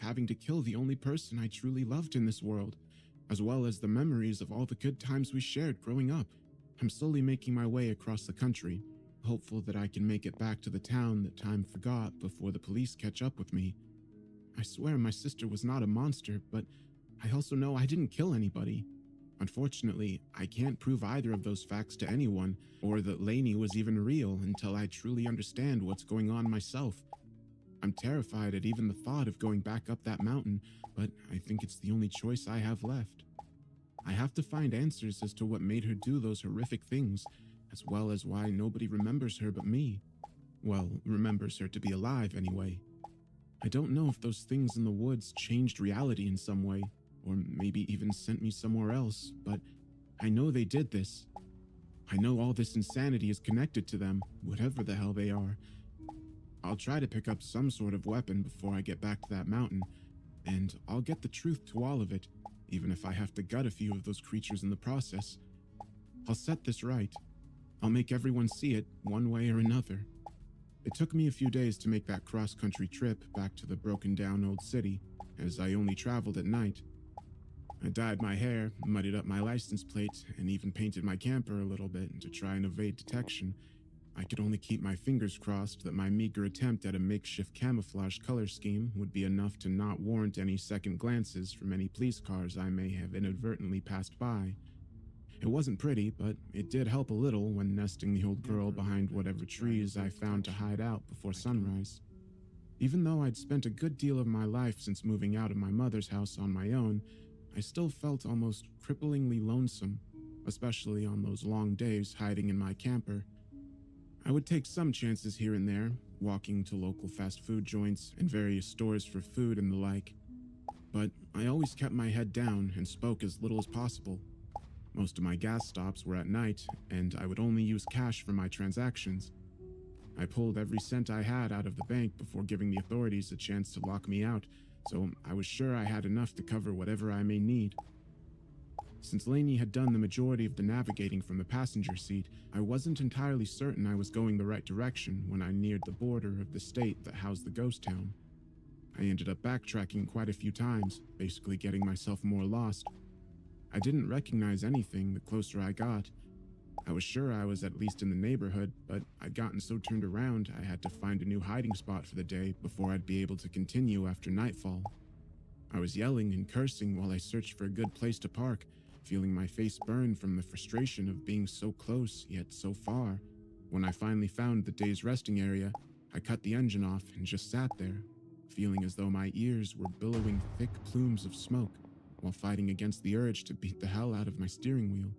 having to kill the only person I truly loved in this world, as well as the memories of all the good times we shared growing up. I'm slowly making my way across the country, hopeful that I can make it back to the town that time forgot before the police catch up with me. I swear my sister was not a monster, but I also know I didn't kill anybody. Unfortunately, I can't prove either of those facts to anyone, or that Lainey was even real until I truly understand what's going on myself. I'm terrified at even the thought of going back up that mountain, but I think it's the only choice I have left. I have to find answers as to what made her do those horrific things, as well as why nobody remembers her but me. Well, remembers her to be alive anyway. I don't know if those things in the woods changed reality in some way, or maybe even sent me somewhere else, but I know they did this. I know all this insanity is connected to them, whatever the hell they are. I'll try to pick up some sort of weapon before I get back to that mountain, and I'll get the truth to all of it, even if I have to gut a few of those creatures in the process. I'll set this right. I'll make everyone see it one way or another. It took me a few days to make that cross-country trip back to the broken-down old city, as I only traveled at night. I dyed my hair, muddied up my license plate, and even painted my camper a little bit to try and evade detection. I could only keep my fingers crossed that my meager attempt at a makeshift camouflage color scheme would be enough to not warrant any second glances from any police cars I may have inadvertently passed by. It wasn't pretty, but it did help a little when nesting the old girl behind whatever trees I found to hide out before sunrise. Even though I'd spent a good deal of my life since moving out of my mother's house on my own, I still felt almost cripplingly lonesome, especially on those long days hiding in my camper. I would take some chances here and there, walking to local fast food joints and various stores for food and the like. But I always kept my head down and spoke as little as possible. Most of my gas stops were at night, and I would only use cash for my transactions. I pulled every cent I had out of the bank before giving the authorities a chance to lock me out, so I was sure I had enough to cover whatever I may need. Since Lainey had done the majority of the navigating from the passenger seat, I wasn't entirely certain I was going the right direction when I neared the border of the state that housed the ghost town. I ended up backtracking quite a few times, basically getting myself more lost. I didn't recognize anything the closer I got. I was sure I was at least in the neighborhood, but I'd gotten so turned around I had to find a new hiding spot for the day before I'd be able to continue after nightfall. I was yelling and cursing while I searched for a good place to park, feeling my face burn from the frustration of being so close yet so far. When I finally found the day's resting area, I cut the engine off and just sat there, feeling as though my ears were billowing thick plumes of smoke while fighting against the urge to beat the hell out of my steering wheel.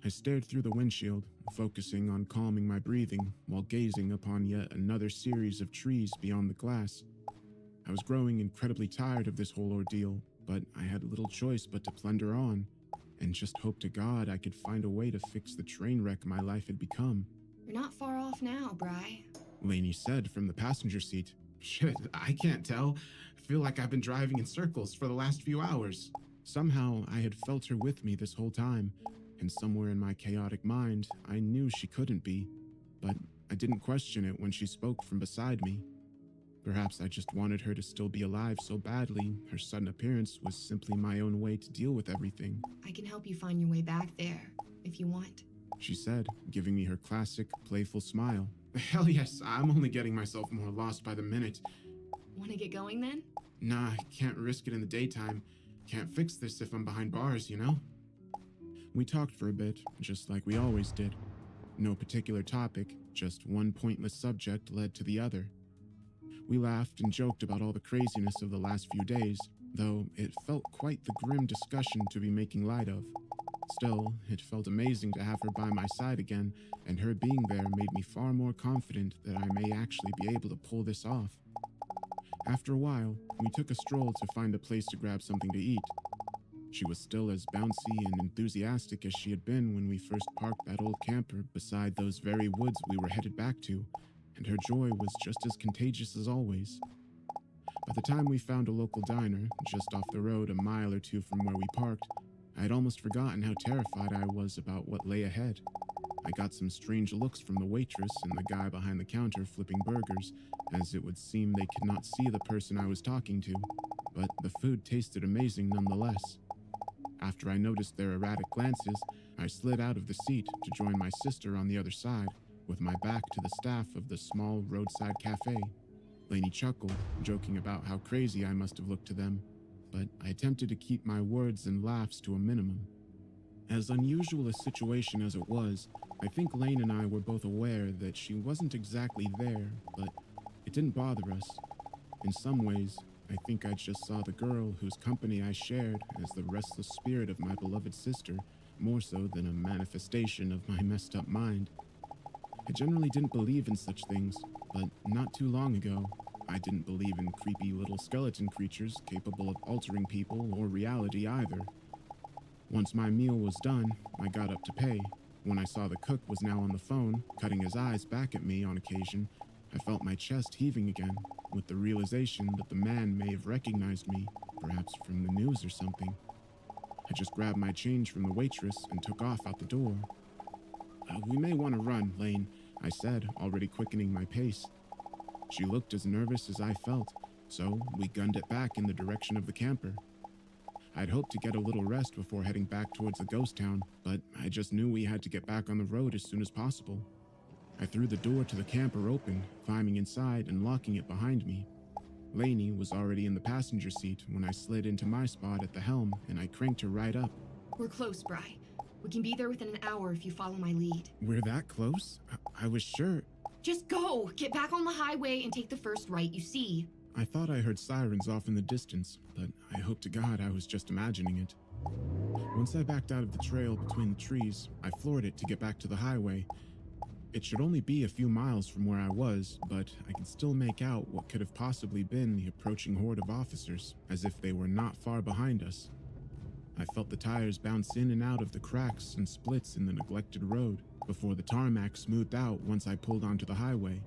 I stared through the windshield, focusing on calming my breathing while gazing upon yet another series of trees beyond the glass. I was growing incredibly tired of this whole ordeal, but I had little choice but to plunder on, and just hope to God I could find a way to fix the train wreck my life had become. You're not far off now, Bri. Lainey said from the passenger seat. Shit, I can't tell. I feel like I've been driving in circles for the last few hours. Somehow, I had felt her with me this whole time, and somewhere in my chaotic mind, I knew she couldn't be, but I didn't question it when she spoke from beside me. Perhaps I just wanted her to still be alive so badly, her sudden appearance was simply my own way to deal with everything. I can help you find your way back there, if you want, she said, giving me her classic, playful smile. Hell yes, I'm only getting myself more lost by the minute. Want to get going then? Nah, I can't risk it in the daytime. Can't fix this if I'm behind bars, you know? We talked for a bit, just like we always did. No particular topic, just one pointless subject led to the other. We laughed and joked about all the craziness of the last few days, though it felt quite the grim discussion to be making light of. Still, it felt amazing to have her by my side again, and her being there made me far more confident that I may actually be able to pull this off. After a while, we took a stroll to find a place to grab something to eat. She was still as bouncy and enthusiastic as she had been when we first parked that old camper beside those very woods we were headed back to, and her joy was just as contagious as always. By the time we found a local diner, just off the road a mile or two from where we parked, I had almost forgotten how terrified I was about what lay ahead. I got some strange looks from the waitress and the guy behind the counter flipping burgers, as it would seem they could not see the person I was talking to. but the food tasted amazing nonetheless. After I noticed their erratic glances, I slid out of the seat to join my sister on the other side, with my back to the staff of the small roadside cafe. Lainey chuckled, joking about how crazy I must have looked to them, but I attempted to keep my words and laughs to a minimum. As unusual a situation as it was, I think Lane and I were both aware that she wasn't exactly there, but it didn't bother us. In some ways, I think I just saw the girl whose company I shared as the restless spirit of my beloved sister, more so than a manifestation of my messed up mind. I generally didn't believe in such things, but not too long ago, I didn't believe in creepy little skeleton creatures capable of altering people or reality either. Once my meal was done, I got up to pay. When I saw the cook was now on the phone, cutting his eyes back at me on occasion, I felt my chest heaving again, with the realization that the man may have recognized me, perhaps from the news or something. I just grabbed my change from the waitress and took off out the door. We may want to run, Lane, I said, already quickening my pace. She looked as nervous as I felt, so we gunned it back in the direction of the camper. I'd hoped to get a little rest before heading back towards the ghost town, but I just knew we had to get back on the road as soon as possible. I threw the door to the camper open, climbing inside and locking it behind me. Lainey was already in the passenger seat when I slid into my spot at the helm and I cranked her right up. We're close, Bry. We can be there within an hour if you follow my lead. We're that close? I was sure. Just go! Get back on the highway and take the first right you see. I thought I heard sirens off in the distance, but I hope to God I was just imagining it. Once I backed out of the trail between the trees, I floored it to get back to the highway. It should only be a few miles from where I was, but I could still make out what could have possibly been the approaching horde of officers, as if they were not far behind us. I felt the tires bounce in and out of the cracks and splits in the neglected road, before the tarmac smoothed out once I pulled onto the highway.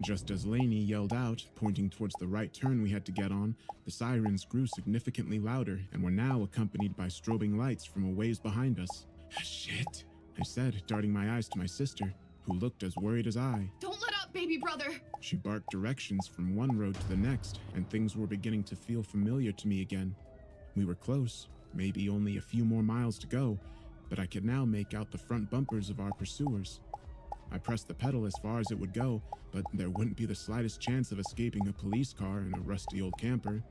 Just as Lainey yelled out, pointing towards the right turn we had to get on, the sirens grew significantly louder and were now accompanied by strobing lights from a ways behind us. Shit, I said, darting my eyes to my sister, who looked as worried as I. Don't let up, baby brother! She barked directions from one road to the next, and things were beginning to feel familiar to me again. We were close, maybe only a few more miles to go, but I could now make out the front bumpers of our pursuers. I pressed the pedal as far as it would go, but there wouldn't be the slightest chance of escaping a police car in a rusty old camper,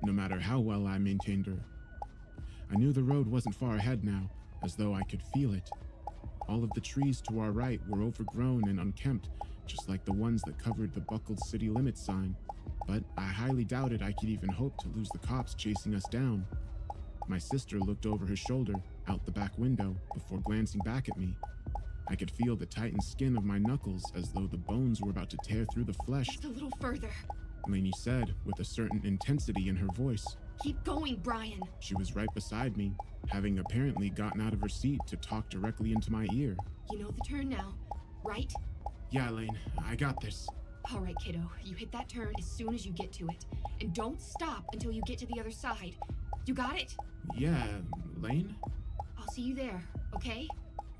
no matter how well I maintained her. I knew the road wasn't far ahead now, as though I could feel it. All of the trees to our right were overgrown and unkempt, just like the ones that covered the buckled city limits sign, but I highly doubted I could even hope to lose the cops chasing us down. My sister looked over her shoulder, out the back window, before glancing back at me. I could feel the tightened skin of my knuckles as though the bones were about to tear through the flesh. Just a little further. Lainey said, with a certain intensity in her voice. Keep going, Brian. She was right beside me, having apparently gotten out of her seat to talk directly into my ear. You know the turn now, right? Yeah, Lane, I got this. All right, kiddo. You hit that turn as soon as you get to it. And don't stop until you get to the other side. You got it? Yeah, Lane? I'll see you there, okay?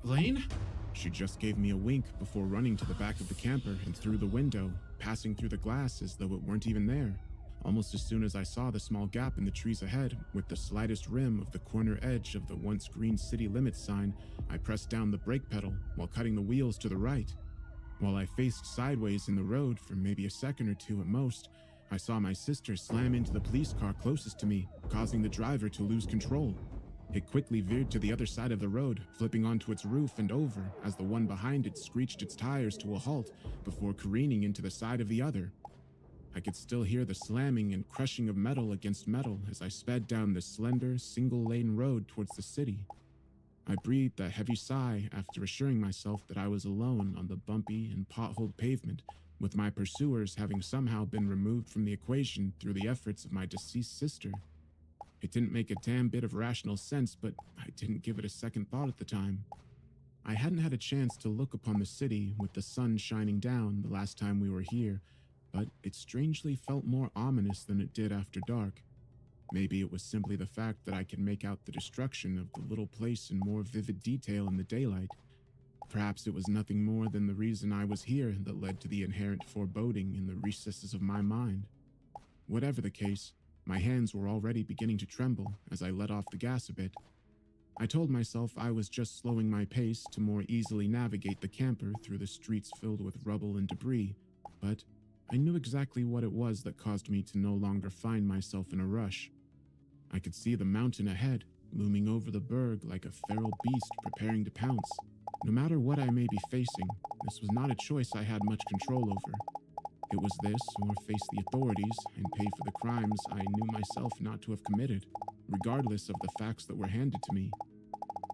Lane? She just gave me a wink before running to the back of the camper and through the window, passing through the glass as though it weren't even there. Almost as soon as I saw the small gap in the trees ahead, with the slightest rim of the corner edge of the once green city limits sign, I pressed down the brake pedal while cutting the wheels to the right. While I faced sideways in the road for maybe a second or two at most, I saw my sister slam into the police car closest to me, causing the driver to lose control. It quickly veered to the other side of the road, flipping onto its roof and over as the one behind it screeched its tires to a halt before careening into the side of the other. I could still hear the slamming and crushing of metal against metal as I sped down the slender, single-lane road towards the city. I breathed a heavy sigh after assuring myself that I was alone on the bumpy and potholed pavement, with my pursuers having somehow been removed from the equation through the efforts of my deceased sister. It didn't make a damn bit of rational sense, but I didn't give it a second thought at the time. I hadn't had a chance to look upon the city with the sun shining down the last time we were here, but it strangely felt more ominous than it did after dark. Maybe it was simply the fact that I could make out the destruction of the little place in more vivid detail in the daylight. Perhaps it was nothing more than the reason I was here that led to the inherent foreboding in the recesses of my mind. Whatever the case, My hands were already beginning to tremble as I let off the gas a bit. I told myself I was just slowing my pace to more easily navigate the camper through the streets filled with rubble and debris, but I knew exactly what it was that caused me to no longer find myself in a rush. I could see the mountain ahead, looming over the berg like a feral beast preparing to pounce. No matter what I may be facing, this was not a choice I had much control over. It was this, or face the authorities and pay for the crimes I knew myself not to have committed, regardless of the facts that were handed to me.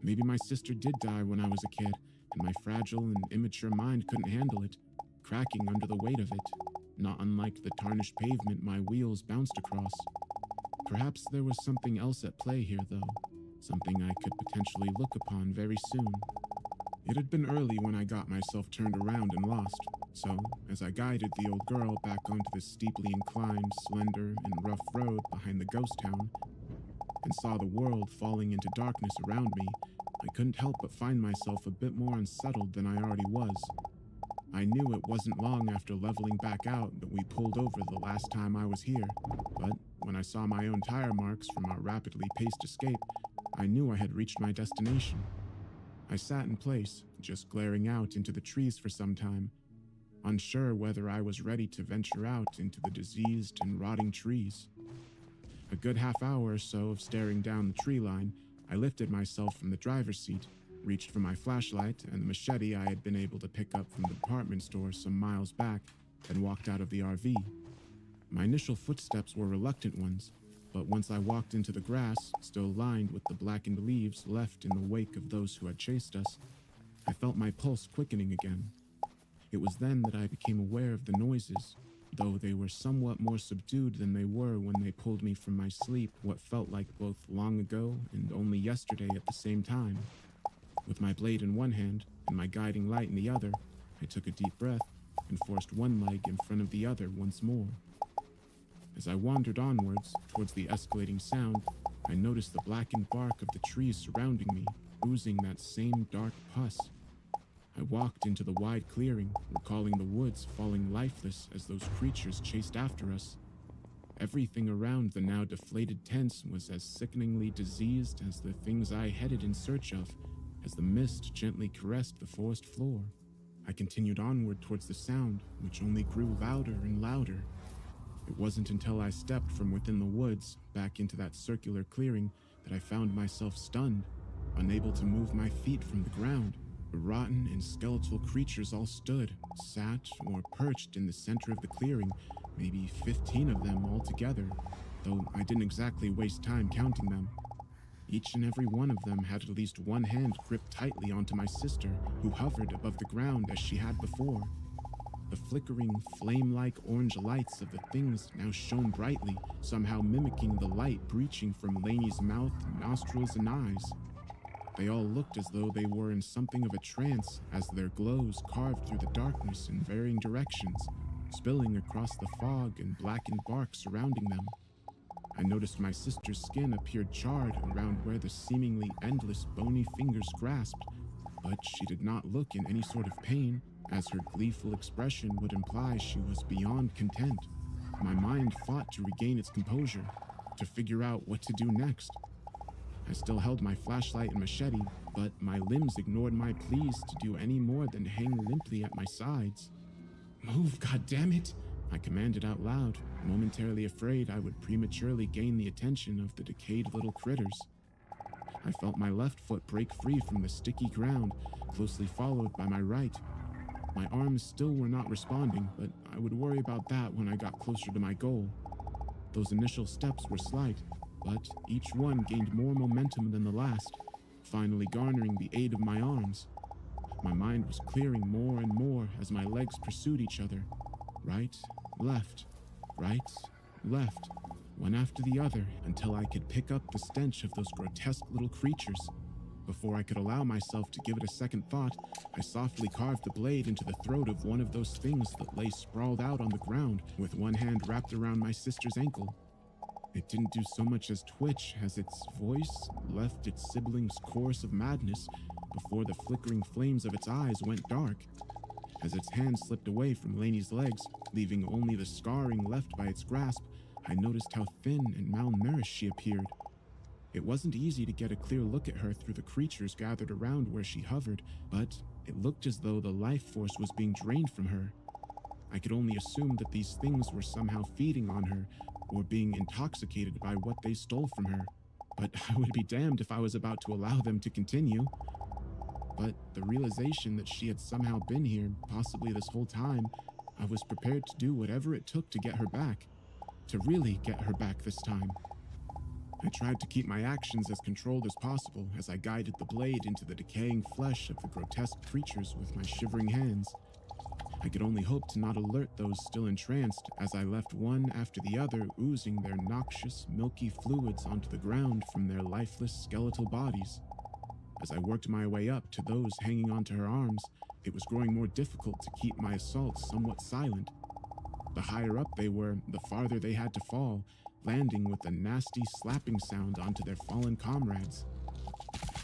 Maybe my sister did die when I was a kid, and my fragile and immature mind couldn't handle it, cracking under the weight of it, not unlike the tarnished pavement my wheels bounced across. Perhaps there was something else at play here, though, something I could potentially look upon very soon. It had been early when I got myself turned around and lost, so as I guided the old girl back onto the steeply inclined, slender, and rough road behind the ghost town, and saw the world falling into darkness around me, I couldn't help but find myself a bit more unsettled than I already was. I knew it wasn't long after leveling back out that we pulled over the last time I was here, but when I saw my own tire marks from our rapidly paced escape, I knew I had reached my destination. I sat in place, just glaring out into the trees for some time, unsure whether I was ready to venture out into the diseased and rotting trees. A good half hour or so of staring down the tree line, I lifted myself from the driver's seat, reached for my flashlight and the machete I had been able to pick up from the department store some miles back, and walked out of the RV. My initial footsteps were reluctant ones, but once I walked into the grass, still lined with the blackened leaves left in the wake of those who had chased us, I felt my pulse quickening again. It was then that I became aware of the noises, though they were somewhat more subdued than they were when they pulled me from my sleep what felt like both long ago and only yesterday at the same time. With my blade in one hand and my guiding light in the other, I took a deep breath and forced one leg in front of the other once more. As I wandered onwards towards the escalating sound, I noticed the blackened bark of the trees surrounding me, oozing that same dark pus. I walked into the wide clearing, recalling the woods falling lifeless as those creatures chased after us. Everything around the now deflated tents was as sickeningly diseased as the things I headed in search of, as the mist gently caressed the forest floor. I continued onward towards the sound, which only grew louder and louder. It wasn't until I stepped from within the woods back into that circular clearing that I found myself stunned, unable to move my feet from the ground. The rotten and skeletal creatures all stood, sat, or perched in the center of the clearing, maybe 15 of them altogether, though I didn't exactly waste time counting them. Each and every one of them had at least one hand gripped tightly onto my sister, who hovered above the ground as she had before. The flickering, flame-like orange lights of the things now shone brightly, somehow mimicking the light breaching from Lainey's mouth, nostrils, and eyes. They all looked as though they were in something of a trance as their glows carved through the darkness in varying directions, spilling across the fog and blackened bark surrounding them. I noticed my sister's skin appeared charred around where the seemingly endless bony fingers grasped, but she did not look in any sort of pain, as her gleeful expression would imply she was beyond content. My mind fought to regain its composure, to figure out what to do next. I still held my flashlight and machete, but my limbs ignored my pleas to do any more than hang limply at my sides. "Move, goddammit!" I commanded out loud, momentarily afraid I would prematurely gain the attention of the decayed little critters. I felt my left foot break free from the sticky ground, closely followed by my right. My arms still were not responding, but I would worry about that when I got closer to my goal. Those initial steps were slight, but each one gained more momentum than the last, finally garnering the aid of my arms. My mind was clearing more and more as my legs pursued each other. Right, left, one after the other, until I could pick up the stench of those grotesque little creatures. Before I could allow myself to give it a second thought, I softly carved the blade into the throat of one of those things that lay sprawled out on the ground, with one hand wrapped around my sister's ankle. It didn't do so much as twitch as its voice left its sibling's chorus of madness before the flickering flames of its eyes went dark. As its hand slipped away from Lainey's legs, leaving only the scarring left by its grasp, I noticed how thin and malnourished she appeared. It wasn't easy to get a clear look at her through the creatures gathered around where she hovered, but it looked as though the life force was being drained from her. I could only assume that these things were somehow feeding on her or being intoxicated by what they stole from her, but I would be damned if I was about to allow them to continue. But the realization that she had somehow been here, possibly this whole time, I was prepared to do whatever it took to get her back, to really get her back this time. I tried to keep my actions as controlled as possible as I guided the blade into the decaying flesh of the grotesque creatures with my shivering hands. I could only hope to not alert those still entranced as I left one after the other oozing their noxious, milky fluids onto the ground from their lifeless skeletal bodies. As I worked my way up to those hanging onto her arms, it was growing more difficult to keep my assaults somewhat silent. The higher up they were, the farther they had to fall, landing with a nasty slapping sound onto their fallen comrades.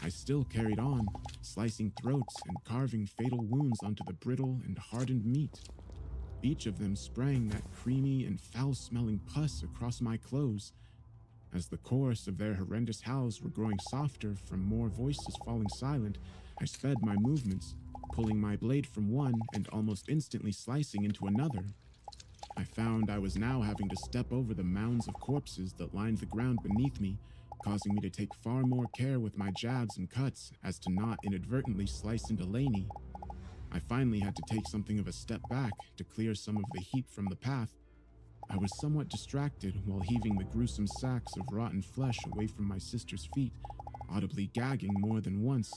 I still carried on, slicing throats and carving fatal wounds onto the brittle and hardened meat. Each of them spraying that creamy and foul-smelling pus across my clothes. As the chorus of their horrendous howls were growing softer from more voices falling silent, I sped my movements, pulling my blade from one and almost instantly slicing into another. I found I was now having to step over the mounds of corpses that lined the ground beneath me, causing me to take far more care with my jabs and cuts as to not inadvertently slice into Lainey. I finally had to take something of a step back to clear some of the heap from the path. I was somewhat distracted while heaving the gruesome sacks of rotten flesh away from my sister's feet, audibly gagging more than once.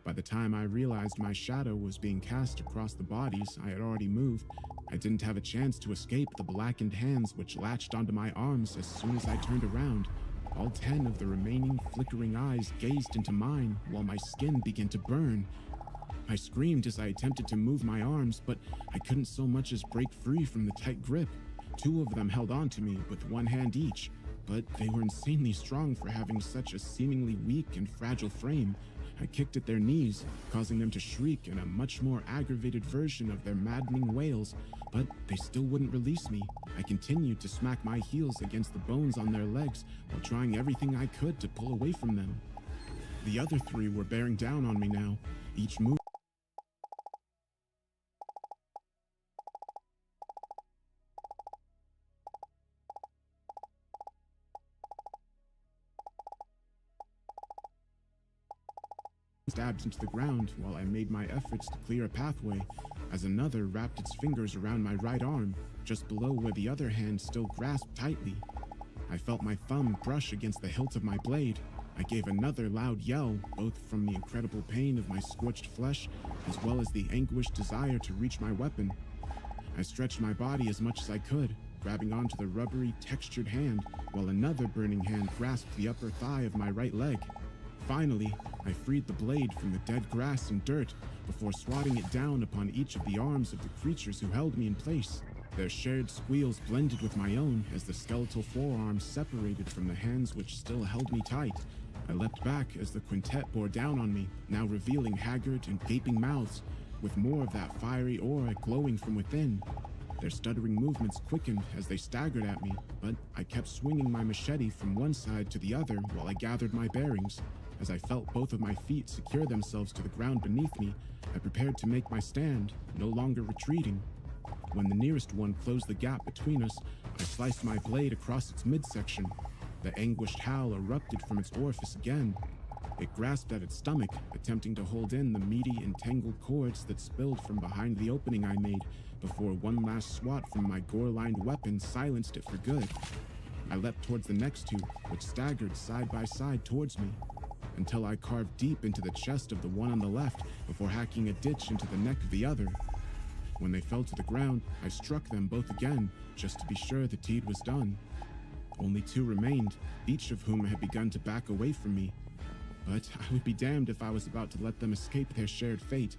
By the time I realized my shadow was being cast across the bodies I had already moved, I didn't have a chance to escape the blackened hands which latched onto my arms as soon as I turned around. All 10 of the remaining flickering eyes gazed into mine while my skin began to burn. I screamed as I attempted to move my arms, but I couldn't so much as break free from the tight grip. 2 of them held on to me with one hand each, but they were insanely strong for having such a seemingly weak and fragile frame. I kicked at their knees, causing them to shriek in a much more aggravated version of their maddening wails, but they still wouldn't release me. I continued to smack my heels against the bones on their legs while trying everything I could to pull away from them. The other 3 were bearing down on me now, each move stabbed into the ground while I made my efforts to clear a pathway, as another wrapped its fingers around my right arm, just below where the other hand still grasped tightly. I felt my thumb brush against the hilt of my blade. I gave another loud yell, both from the incredible pain of my scorched flesh, as well as the anguished desire to reach my weapon. I stretched my body as much as I could, grabbing onto the rubbery, textured hand, while another burning hand grasped the upper thigh of my right leg. Finally, I freed the blade from the dead grass and dirt before swatting it down upon each of the arms of the creatures who held me in place. Their shared squeals blended with my own as the skeletal forearms separated from the hands which still held me tight. I leapt back as the quintet bore down on me, now revealing haggard and gaping mouths, with more of that fiery aura glowing from within. Their stuttering movements quickened as they staggered at me, but I kept swinging my machete from one side to the other while I gathered my bearings. As I felt both of my feet secure themselves to the ground beneath me, I prepared to make my stand, no longer retreating. When the nearest one closed the gap between us, I sliced my blade across its midsection. The anguished howl erupted from its orifice again. It grasped at its stomach, attempting to hold in the meaty, entangled cords that spilled from behind the opening I made, before one last swat from my gore-lined weapon silenced it for good. I leapt towards the next 2, which staggered side by side towards me, until I carved deep into the chest of the one on the left before hacking a ditch into the neck of the other. When they fell to the ground, I struck them both again, just to be sure the deed was done. Only 2 remained, each of whom had begun to back away from me. But I would be damned if I was about to let them escape their shared fate.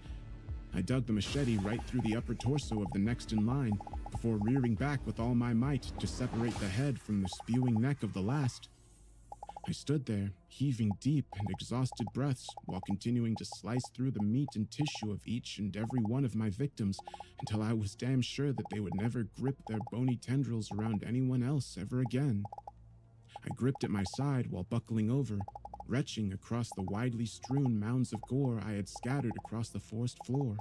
I dug the machete right through the upper torso of the next in line, before rearing back with all my might to separate the head from the spewing neck of the last. I stood there, heaving deep and exhausted breaths while continuing to slice through the meat and tissue of each and every one of my victims until I was damn sure that they would never grip their bony tendrils around anyone else ever again. I gripped at my side while buckling over, retching across the widely strewn mounds of gore I had scattered across the forest floor.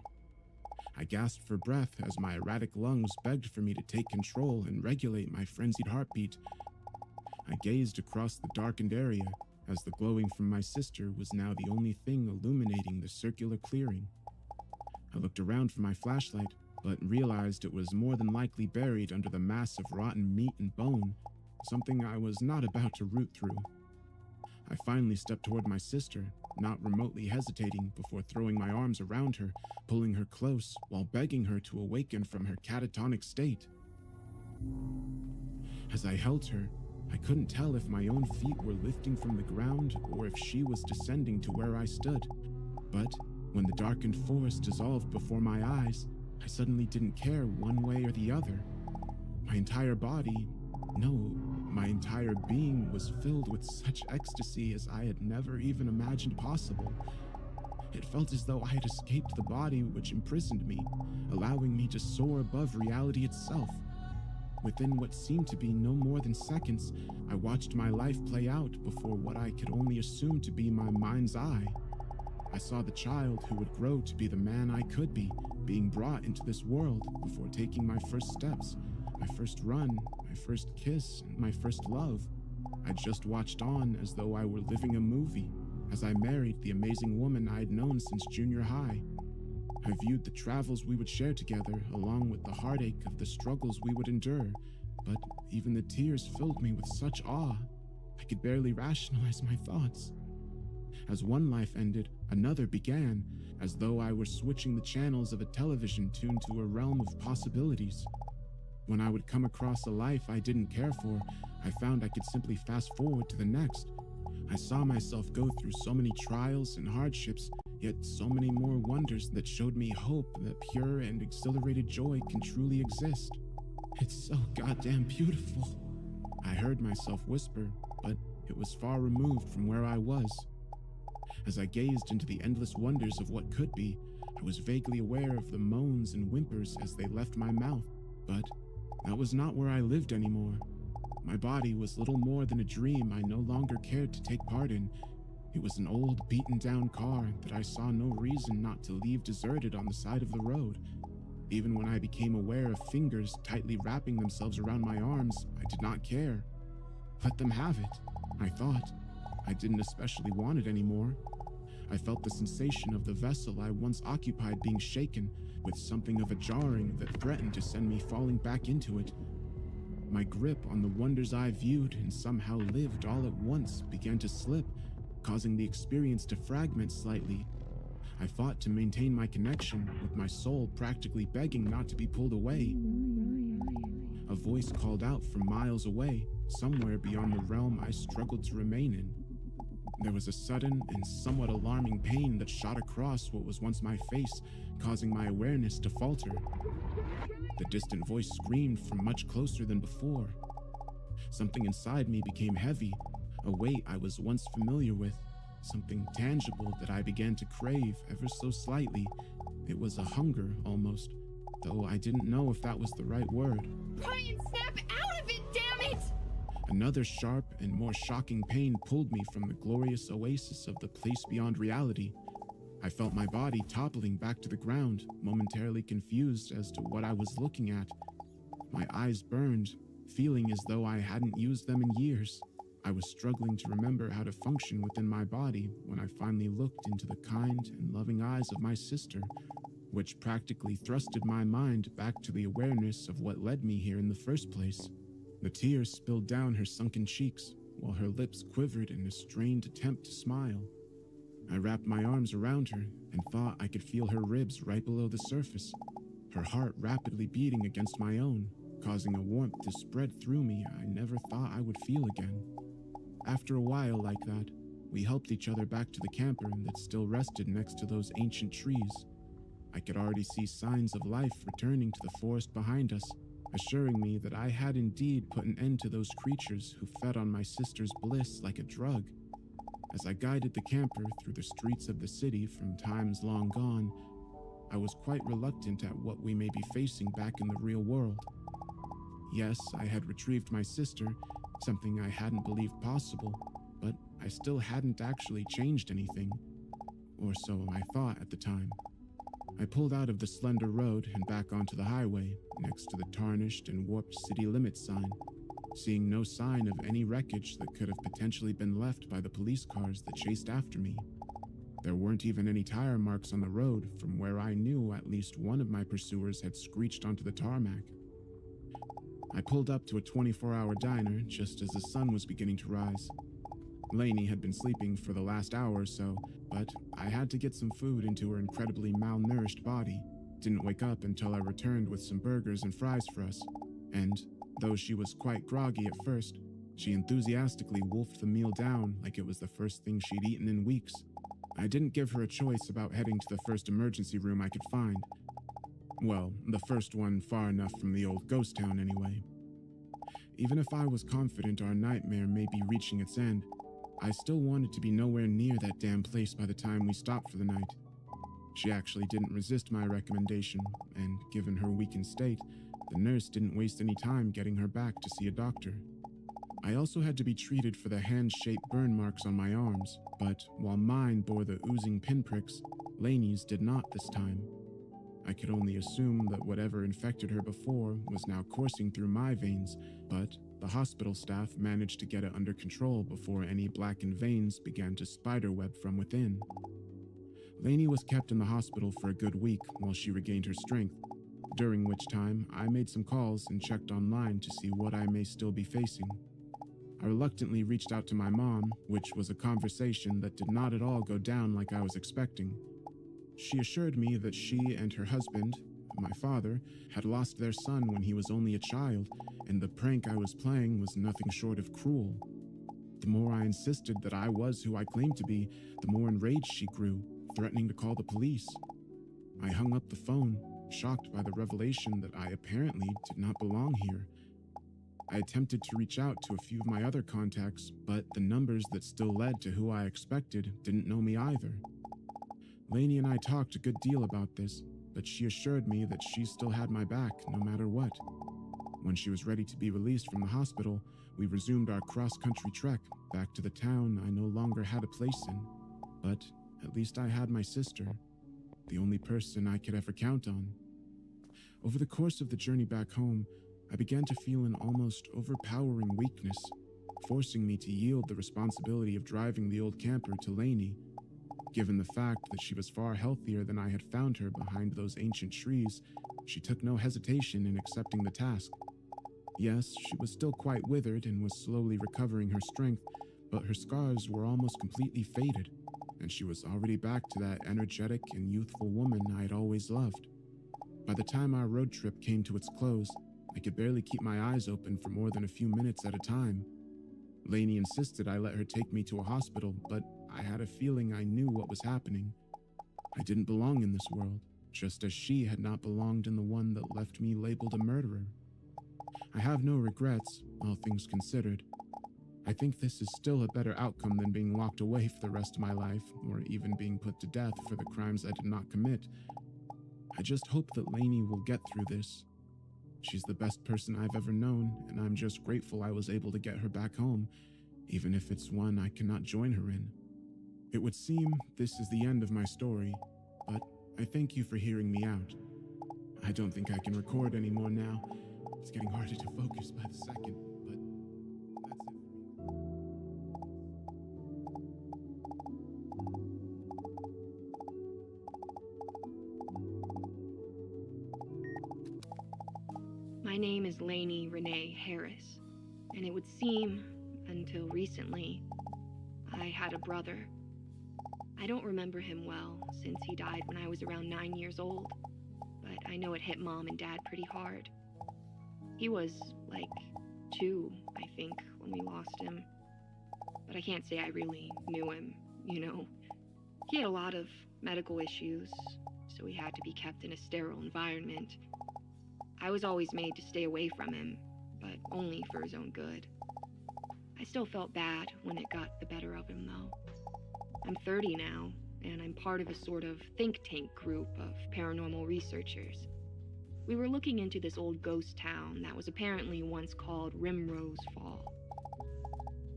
I gasped for breath as my erratic lungs begged for me to take control and regulate my frenzied heartbeat. I gazed across the darkened area as the glowing from my sister was now the only thing illuminating the circular clearing. I looked around for my flashlight, but realized it was more than likely buried under the mass of rotten meat and bone, something I was not about to root through. I finally stepped toward my sister, not remotely hesitating before throwing my arms around her, pulling her close while begging her to awaken from her catatonic state. As I held her, I couldn't tell if my own feet were lifting from the ground or if she was descending to where I stood. But when the darkened forest dissolved before my eyes, I suddenly didn't care one way or the other. My entire being was filled with such ecstasy as I had never even imagined possible. It felt as though I had escaped the body which imprisoned me, allowing me to soar above reality itself. Within what seemed to be no more than seconds, I watched my life play out before what I could only assume to be my mind's eye. I saw the child who would grow to be the man I could be, being brought into this world before taking my first steps, my first run, my first kiss, and my first love. I just watched on as though I were living a movie, as I married the amazing woman I had known since junior high. I viewed the travels we would share together, along with the heartache of the struggles we would endure, but even the tears filled me with such awe. I could barely rationalize my thoughts. As one life ended, another began, as though I were switching the channels of a television tuned to a realm of possibilities. When I would come across a life I didn't care for, I found I could simply fast forward to the next. I saw myself go through so many trials and hardships, yet so many more wonders that showed me hope that pure and exhilarated joy can truly exist. It's so goddamn beautiful. I heard myself whisper, but it was far removed from where I was. As I gazed into the endless wonders of what could be, I was vaguely aware of the moans and whimpers as they left my mouth, but that was not where I lived anymore. My body was little more than a dream I no longer cared to take part in. It was an old, beaten-down car that I saw no reason not to leave deserted on the side of the road. Even when I became aware of fingers tightly wrapping themselves around my arms, I did not care. Let them have it, I thought. I didn't especially want it anymore. I felt the sensation of the vessel I once occupied being shaken, with something of a jarring that threatened to send me falling back into it. My grip on the wonders I viewed and somehow lived all at once began to slip, causing the experience to fragment slightly. I fought to maintain my connection, with my soul practically begging not to be pulled away. A voice called out from miles away, somewhere beyond the realm I struggled to remain in. There was a sudden and somewhat alarming pain that shot across what was once my face, causing my awareness to falter. The distant voice screamed from much closer than before. Something inside me became heavy, a weight I was once familiar with, something tangible that I began to crave ever so slightly. It was a hunger, almost, though I didn't know if that was the right word. Brian, snap out of it, damn it! Another sharp and more shocking pain pulled me from the glorious oasis of the place beyond reality. I felt my body toppling back to the ground, momentarily confused as to what I was looking at. My eyes burned, feeling as though I hadn't used them in years. I was struggling to remember how to function within my body when I finally looked into the kind and loving eyes of my sister, which practically thrusted my mind back to the awareness of what led me here in the first place. The tears spilled down her sunken cheeks, while her lips quivered in a strained attempt to smile. I wrapped my arms around her and thought I could feel her ribs right below the surface, her heart rapidly beating against my own, causing a warmth to spread through me I never thought I would feel again. After a while like that, we helped each other back to the camper that still rested next to those ancient trees. I could already see signs of life returning to the forest behind us, assuring me that I had indeed put an end to those creatures who fed on my sister's bliss like a drug. As I guided the camper through the streets of the city from times long gone, I was quite reluctant at what we may be facing back in the real world. Yes, I had retrieved my sister, something I hadn't believed possible, but I still hadn't actually changed anything, or so I thought at the time. I pulled out of the slender road and back onto the highway, next to the tarnished and warped city limits sign, seeing no sign of any wreckage that could have potentially been left by the police cars that chased after me. There weren't even any tire marks on the road from where I knew at least one of my pursuers had screeched onto the tarmac. I pulled up to a 24-hour diner just as the sun was beginning to rise. Lainey had been sleeping for the last hour or so, but I had to get some food into her incredibly malnourished body. Didn't wake up until I returned with some burgers and fries for us, and though she was quite groggy at first, she enthusiastically wolfed the meal down like it was the first thing she'd eaten in weeks. I didn't give her a choice about heading to the first emergency room I could find. Well, the first one far enough from the old ghost town anyway. Even if I was confident our nightmare may be reaching its end, I still wanted to be nowhere near that damn place by the time we stopped for the night. She actually didn't resist my recommendation, and given her weakened state, the nurse didn't waste any time getting her back to see a doctor. I also had to be treated for the hand-shaped burn marks on my arms, but while mine bore the oozing pinpricks, Lainey's did not this time. I could only assume that whatever infected her before was now coursing through my veins, but the hospital staff managed to get it under control before any blackened veins began to spiderweb from within. Lainey was kept in the hospital for a good week while she regained her strength, during which time I made some calls and checked online to see what I may still be facing. I reluctantly reached out to my mom, which was a conversation that did not at all go down like I was expecting. She assured me that she and her husband, my father, had lost their son when he was only a child, and the prank I was playing was nothing short of cruel. The more I insisted that I was who I claimed to be, the more enraged she grew, threatening to call the police. I hung up the phone, shocked by the revelation that I apparently did not belong here. I attempted to reach out to a few of my other contacts, but the numbers that still led to who I expected didn't know me either. Lainey and I talked a good deal about this, but she assured me that she still had my back no matter what. When she was ready to be released from the hospital, we resumed our cross-country trek back to the town I no longer had a place in. But at least I had my sister, the only person I could ever count on. Over the course of the journey back home, I began to feel an almost overpowering weakness, forcing me to yield the responsibility of driving the old camper to Lainey. Given the fact that she was far healthier than I had found her behind those ancient trees, she took no hesitation in accepting the task. Yes, she was still quite withered and was slowly recovering her strength, but her scars were almost completely faded, and she was already back to that energetic and youthful woman I had always loved. By the time our road trip came to its close, I could barely keep my eyes open for more than a few minutes at a time. Lainey insisted I let her take me to a hospital, but I had a feeling I knew what was happening. I didn't belong in this world, just as she had not belonged in the one that left me labeled a murderer. I have no regrets, all things considered. I think this is still a better outcome than being locked away for the rest of my life, or even being put to death for the crimes I did not commit. I just hope that Lainey will get through this. She's the best person I've ever known, and I'm just grateful I was able to get her back home, even if it's one I cannot join her in. It would seem this is the end of my story, but I thank you for hearing me out. I don't think I can record anymore now. It's getting harder to focus by the second, but that's it for me. My name is Lainey Renee Harris, and it would seem, until recently, I had a brother. I don't remember him well, since he died when I was around 9 years old, but I know it hit Mom and Dad pretty hard. He was, like, 2, I think, when we lost him. But I can't say I really knew him, you know. He had a lot of medical issues, so he had to be kept in a sterile environment. I was always made to stay away from him, but only for his own good. I still felt bad when it got the better of him, though. I'm 30 now, and I'm part of a sort of think tank group of paranormal researchers. We were looking into this old ghost town that was apparently once called Rimrose Fall.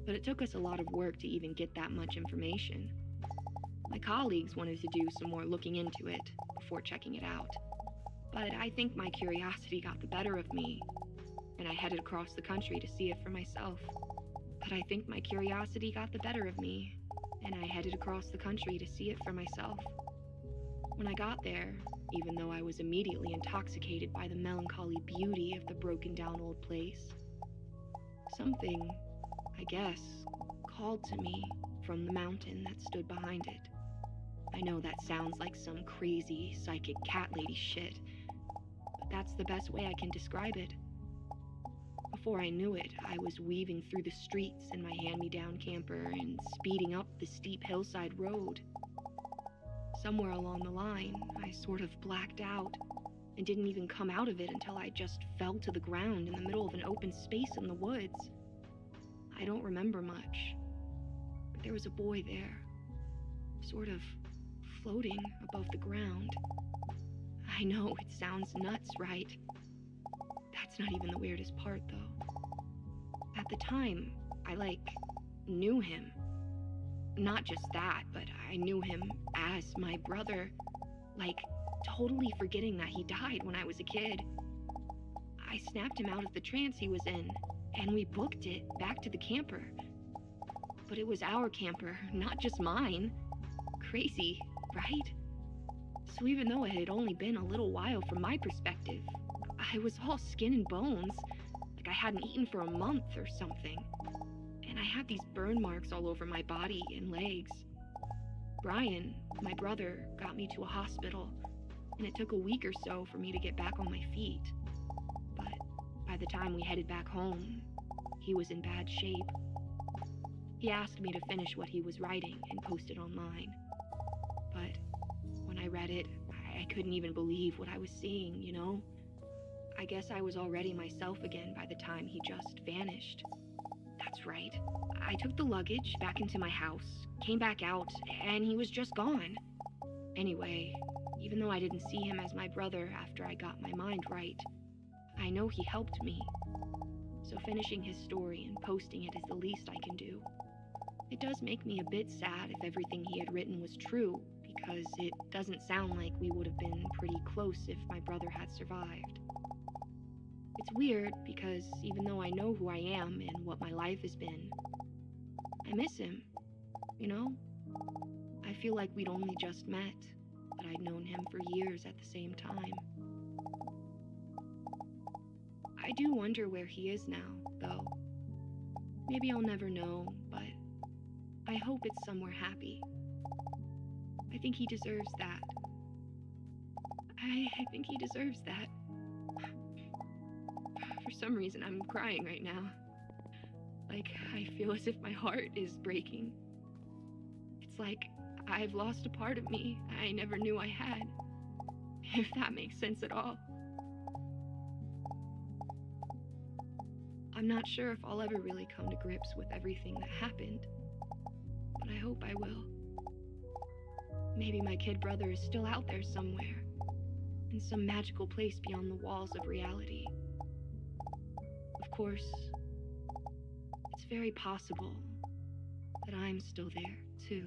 But it took us a lot of work to even get that much information. My colleagues wanted to do some more looking into it before checking it out. But I think my curiosity got the better of me, and I headed across the country to see it for myself. But I think my curiosity got the better of me, and I headed across the country to see it for myself. When I got there, even though I was immediately intoxicated by the melancholy beauty of the broken down old place, something, I guess, called to me from the mountain that stood behind it. I know that sounds like some crazy psychic cat lady shit, but that's the best way I can describe it. Before I knew it, I was weaving through the streets in my hand-me-down camper and speeding up the steep hillside road. Somewhere along the line, I sort of blacked out and didn't even come out of it until I just fell to the ground in the middle of an open space in the woods. I don't remember much, but there was a boy there, sort of floating above the ground. I know it sounds nuts, right? That's not even the weirdest part, though. At the time, I knew him. Not just that, but I knew him as my brother, totally forgetting that he died when I was a kid. I snapped him out of the trance he was in, and we booked it back to the camper. But it was our camper, not just mine. Crazy, right? So even though it had only been a little while from my perspective, I was all skin and bones, like I hadn't eaten for a month or something. And I had these burn marks all over my body and legs. Brian, my brother, got me to a hospital, and it took a week or so for me to get back on my feet. But by the time we headed back home, he was in bad shape. He asked me to finish what he was writing and post it online. But when I read it, I couldn't even believe what I was seeing, you know? I guess I was already myself again by the time he just vanished. That's right. I took the luggage back into my house, came back out, and he was just gone. Anyway, even though I didn't see him as my brother after I got my mind right, I know he helped me. So finishing his story and posting it is the least I can do. It does make me a bit sad if everything he had written was true, because it doesn't sound like we would have been pretty close if my brother had survived. It's weird because even though I know who I am and what my life has been, I miss him, you know? I feel like we'd only just met, but I'd known him for years at the same time. I do wonder where he is now, though. Maybe I'll never know, but I hope it's somewhere happy. I think he deserves that. I think he deserves that. For some reason, I'm crying right now. I feel as if my heart is breaking. It's like I've lost a part of me I never knew I had. If that makes sense at all. I'm not sure if I'll ever really come to grips with everything that happened, but I hope I will. Maybe my kid brother is still out there somewhere, in some magical place beyond the walls of reality. Of course, it's very possible that I'm still there, too.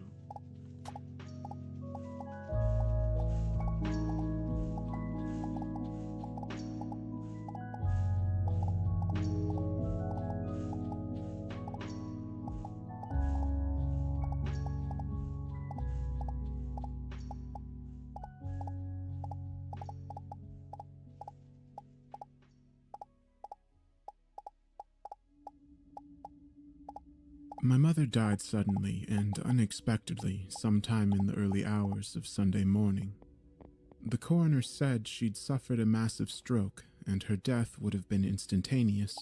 My mother died suddenly and unexpectedly sometime in the early hours of Sunday morning. The coroner said she'd suffered a massive stroke and her death would have been instantaneous.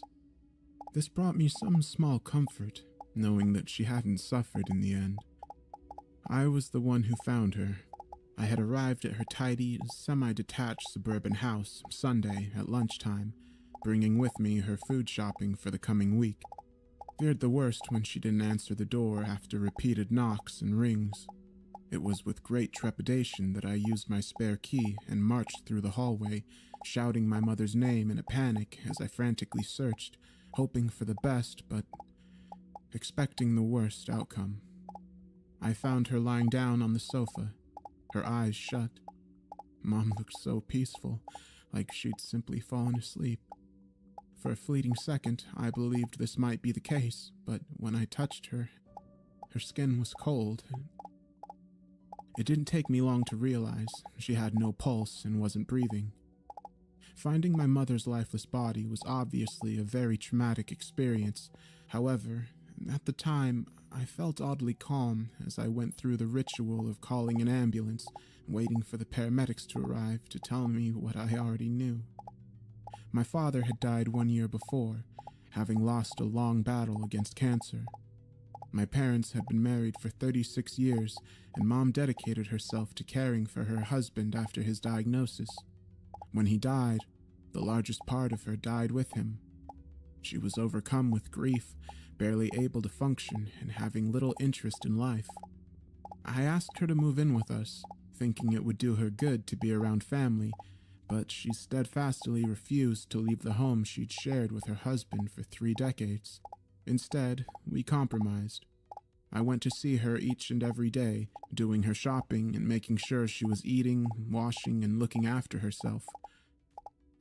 This brought me some small comfort, knowing that she hadn't suffered in the end. I was the one who found her, I had arrived at her tidy, semi-detached suburban house Sunday at lunchtime, bringing with me her food shopping for the coming week. Feared the worst when she didn't answer the door after repeated knocks and rings. It was with great trepidation that I used my spare key and marched through the hallway, shouting my mother's name in a panic as I frantically searched, hoping for the best but expecting the worst outcome. I found her lying down on the sofa, her eyes shut. Mom looked so peaceful, like she'd simply fallen asleep. For a fleeting second, I believed this might be the case, but when I touched her, her skin was cold. It didn't take me long to realize she had no pulse and wasn't breathing. Finding my mother's lifeless body was obviously a very traumatic experience. However, at the time, I felt oddly calm as I went through the ritual of calling an ambulance, waiting for the paramedics to arrive to tell me what I already knew. My father had died 1 year before, having lost a long battle against cancer. My parents had been married for 36 years, and Mom dedicated herself to caring for her husband after his diagnosis. When he died, the largest part of her died with him. She was overcome with grief, barely able to function, and having little interest in life. I asked her to move in with us, thinking it would do her good to be around family, but she steadfastly refused to leave the home she'd shared with her husband for 3 decades. Instead, we compromised. I went to see her each and every day, doing her shopping and making sure she was eating, washing, and looking after herself.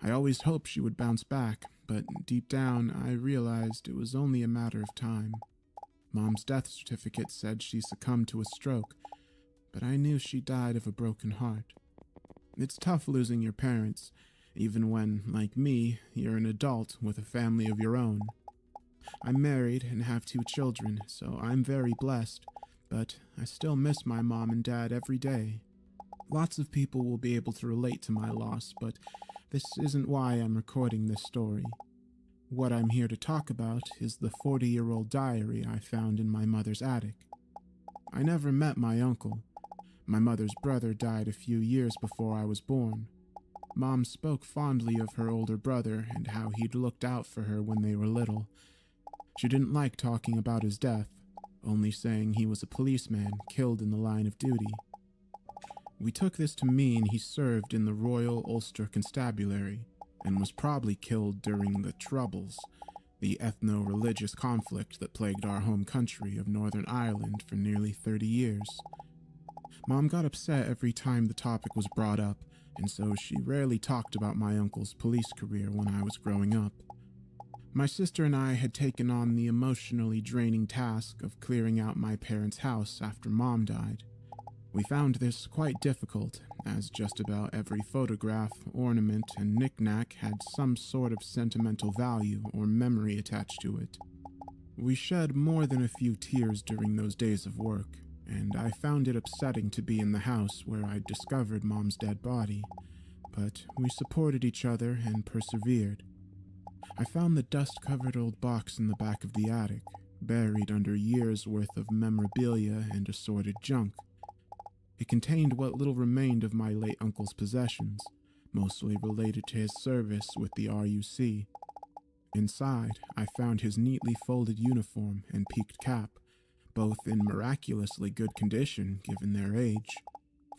I always hoped she would bounce back, but deep down I realized it was only a matter of time. Mom's death certificate said she succumbed to a stroke, but I knew she died of a broken heart. It's tough losing your parents, even when, like me, you're an adult with a family of your own. I'm married and have 2 children, so I'm very blessed, but I still miss my mom and dad every day. Lots of people will be able to relate to my loss, but this isn't why I'm recording this story. What I'm here to talk about is the 40-year-old diary I found in my mother's attic. I never met my uncle. My mother's brother died a few years before I was born. Mom spoke fondly of her older brother and how he'd looked out for her when they were little. She didn't like talking about his death, only saying he was a policeman killed in the line of duty. We took this to mean he served in the Royal Ulster Constabulary and was probably killed during the Troubles, the ethno-religious conflict that plagued our home country of Northern Ireland for nearly 30 years. Mom got upset every time the topic was brought up, and so she rarely talked about my uncle's police career when I was growing up. My sister and I had taken on the emotionally draining task of clearing out my parents' house after Mom died. We found this quite difficult, as just about every photograph, ornament, and knick-knack had some sort of sentimental value or memory attached to it. We shed more than a few tears during those days of work, and I found it upsetting to be in the house where I'd discovered Mom's dead body, but we supported each other and persevered. I found the dust-covered old box in the back of the attic, buried under years' worth of memorabilia and assorted junk. It contained what little remained of my late uncle's possessions, mostly related to his service with the RUC. Inside, I found his neatly folded uniform and peaked cap, both in miraculously good condition given their age.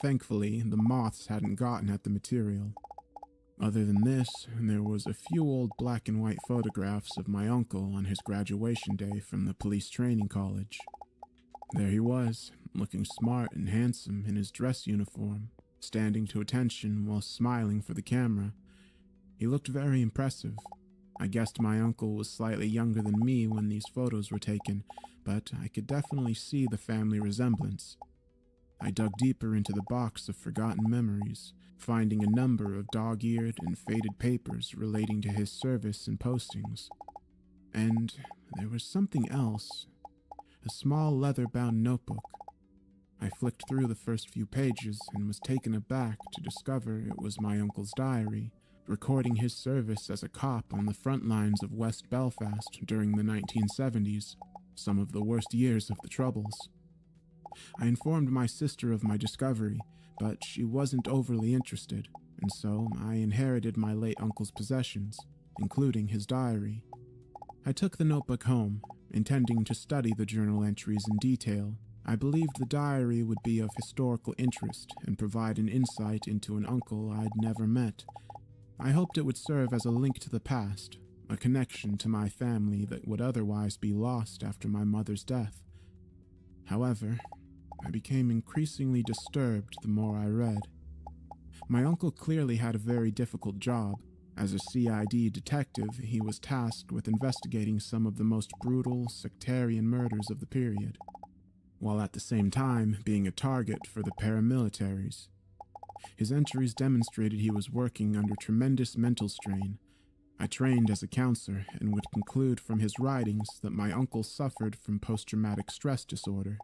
Thankfully, the moths hadn't gotten at the material. Other than this, there was a few old black and white photographs of my uncle on his graduation day from the police training college. There he was, looking smart and handsome in his dress uniform, standing to attention while smiling for the camera. He looked very impressive. I guessed my uncle was slightly younger than me when these photos were taken, but I could definitely see the family resemblance. I dug deeper into the box of forgotten memories, finding a number of dog-eared and faded papers relating to his service and postings. And there was something else, a small leather-bound notebook. I flicked through the first few pages and was taken aback to discover it was my uncle's diary, recording his service as a cop on the front lines of West Belfast during the 1970s, some of the worst years of the Troubles. I informed my sister of my discovery, but she wasn't overly interested, and so I inherited my late uncle's possessions, including his diary. I took the notebook home, intending to study the journal entries in detail. I believed the diary would be of historical interest and provide an insight into an uncle I'd never met. I hoped it would serve as a link to the past, a connection to my family that would otherwise be lost after my mother's death. However, I became increasingly disturbed the more I read. My uncle clearly had a very difficult job. As a CID detective, he was tasked with investigating some of the most brutal, sectarian murders of the period, while at the same time being a target for the paramilitaries. His entries demonstrated he was working under tremendous mental strain. I trained as a counselor and would conclude from his writings that my uncle suffered from post-traumatic stress disorder.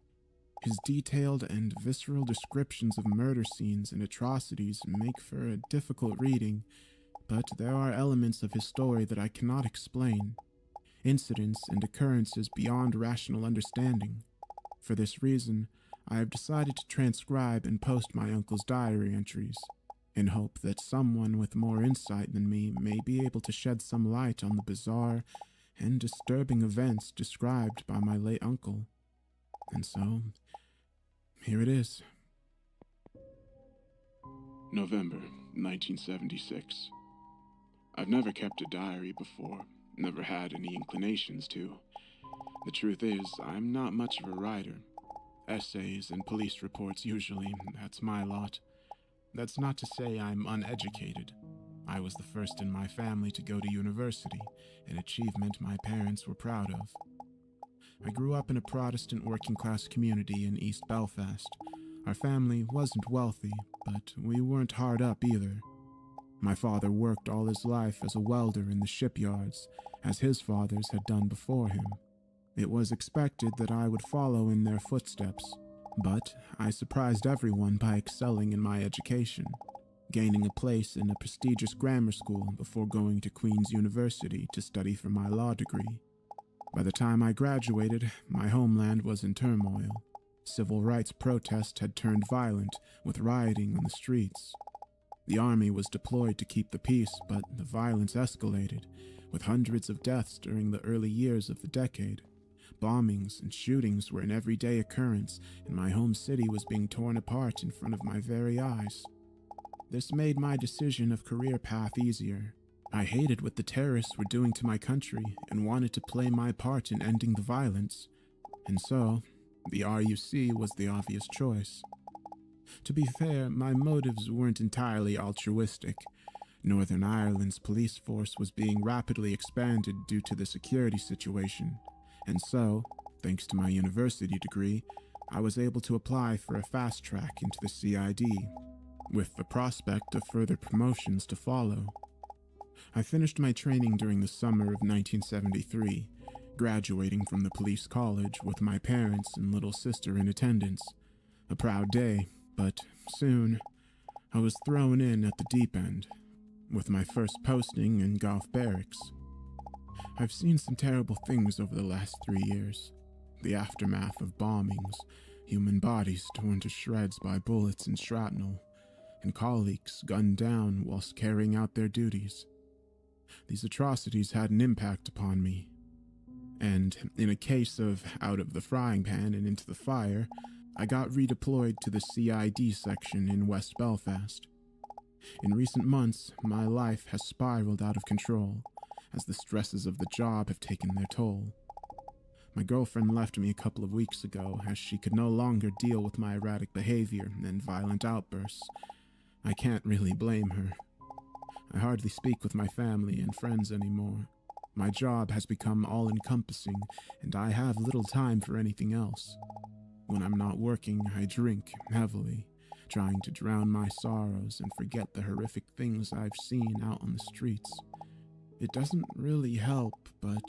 His detailed and visceral descriptions of murder scenes and atrocities make for a difficult reading, but there are elements of his story that I cannot explain, incidents and occurrences beyond rational understanding. For this reason, I have decided to transcribe and post my uncle's diary entries, in hope that someone with more insight than me may be able to shed some light on the bizarre and disturbing events described by my late uncle. And so, here it is. November 1976. I've never kept a diary before, never had any inclinations to. The truth is, I'm not much of a writer. Essays and police reports usually, that's my lot. That's not to say I'm uneducated. I was the first in my family to go to university, an achievement my parents were proud of. I grew up in a Protestant working-class community in East Belfast. Our family wasn't wealthy, but we weren't hard up either. My father worked all his life as a welder in the shipyards, as his fathers had done before him. It was expected that I would follow in their footsteps, but I surprised everyone by excelling in my education, gaining a place in a prestigious grammar school before going to Queen's University to study for my law degree. By the time I graduated, my homeland was in turmoil. Civil rights protests had turned violent, with rioting on the streets. The army was deployed to keep the peace, but the violence escalated, with hundreds of deaths during the early years of the decade. Bombings and shootings were an everyday occurrence, and my home city was being torn apart in front of my very eyes. This made my decision of career path easier. I hated what the terrorists were doing to my country and wanted to play my part in ending the violence, and so the RUC was the obvious choice. To be fair, my motives weren't entirely altruistic. Northern Ireland's police force was being rapidly expanded due to the security situation, and so, thanks to my university degree, I was able to apply for a fast track into the CID, with the prospect of further promotions to follow. I finished my training during the summer of 1973, graduating from the police college with my parents and little sister in attendance. A proud day, but soon, I was thrown in at the deep end, with my first posting in Golf Barracks. I've seen some terrible things over the last 3 years. The aftermath of bombings, human bodies torn to shreds by bullets and shrapnel, and colleagues gunned down whilst carrying out their duties. These atrocities had an impact upon me. And in a case of out of the frying pan and into the fire, I got redeployed to the CID section in West Belfast. In recent months, my life has spiraled out of control, as the stresses of the job have taken their toll. My girlfriend left me a couple of weeks ago as she could no longer deal with my erratic behavior and violent outbursts. I can't really blame her. I hardly speak with my family and friends anymore. My job has become all-encompassing, and I have little time for anything else. When I'm not working, I drink heavily, trying to drown my sorrows and forget the horrific things I've seen out on the streets. It doesn't really help, but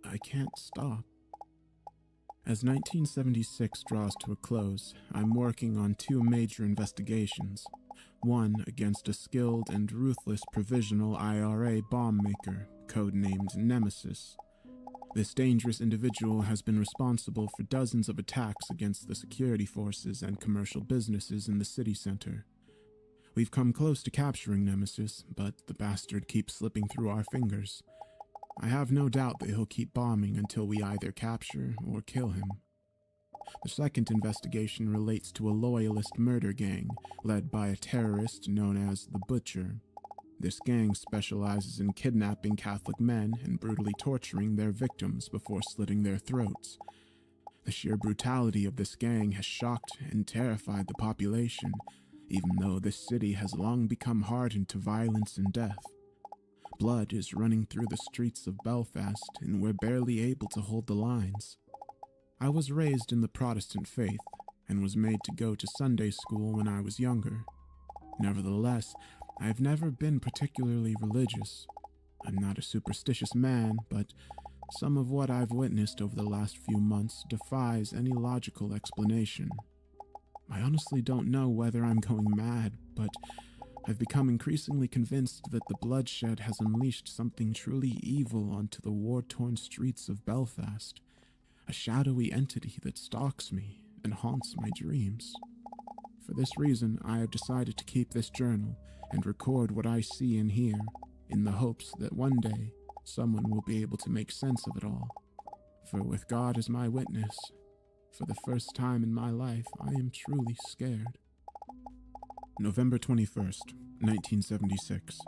I can't stop. As 1976 draws to a close, I'm working on 2 major investigations. One against a skilled and ruthless provisional IRA bomb maker, codenamed Nemesis. This dangerous individual has been responsible for dozens of attacks against the security forces and commercial businesses in the city center. We've come close to capturing Nemesis, but the bastard keeps slipping through our fingers. I have no doubt that he'll keep bombing until we either capture or kill him. The second investigation relates to a loyalist murder gang led by a terrorist known as the Butcher. This gang specializes in kidnapping Catholic men and brutally torturing their victims before slitting their throats. The sheer brutality of this gang has shocked and terrified the population, even though this city has long become hardened to violence and death. Blood is running through the streets of Belfast, and we're barely able to hold the lines. I was raised in the Protestant faith and was made to go to Sunday school when I was younger. Nevertheless, I've never been particularly religious. I'm not a superstitious man, but some of what I've witnessed over the last few months defies any logical explanation. I honestly don't know whether I'm going mad, but I've become increasingly convinced that the bloodshed has unleashed something truly evil onto the war-torn streets of Belfast, a shadowy entity that stalks me and haunts my dreams. For this reason, I have decided to keep this journal and record what I see and hear, in the hopes that one day someone will be able to make sense of it all. For with God as my witness, for the first time in my life, I am truly scared. November 21st, 1976.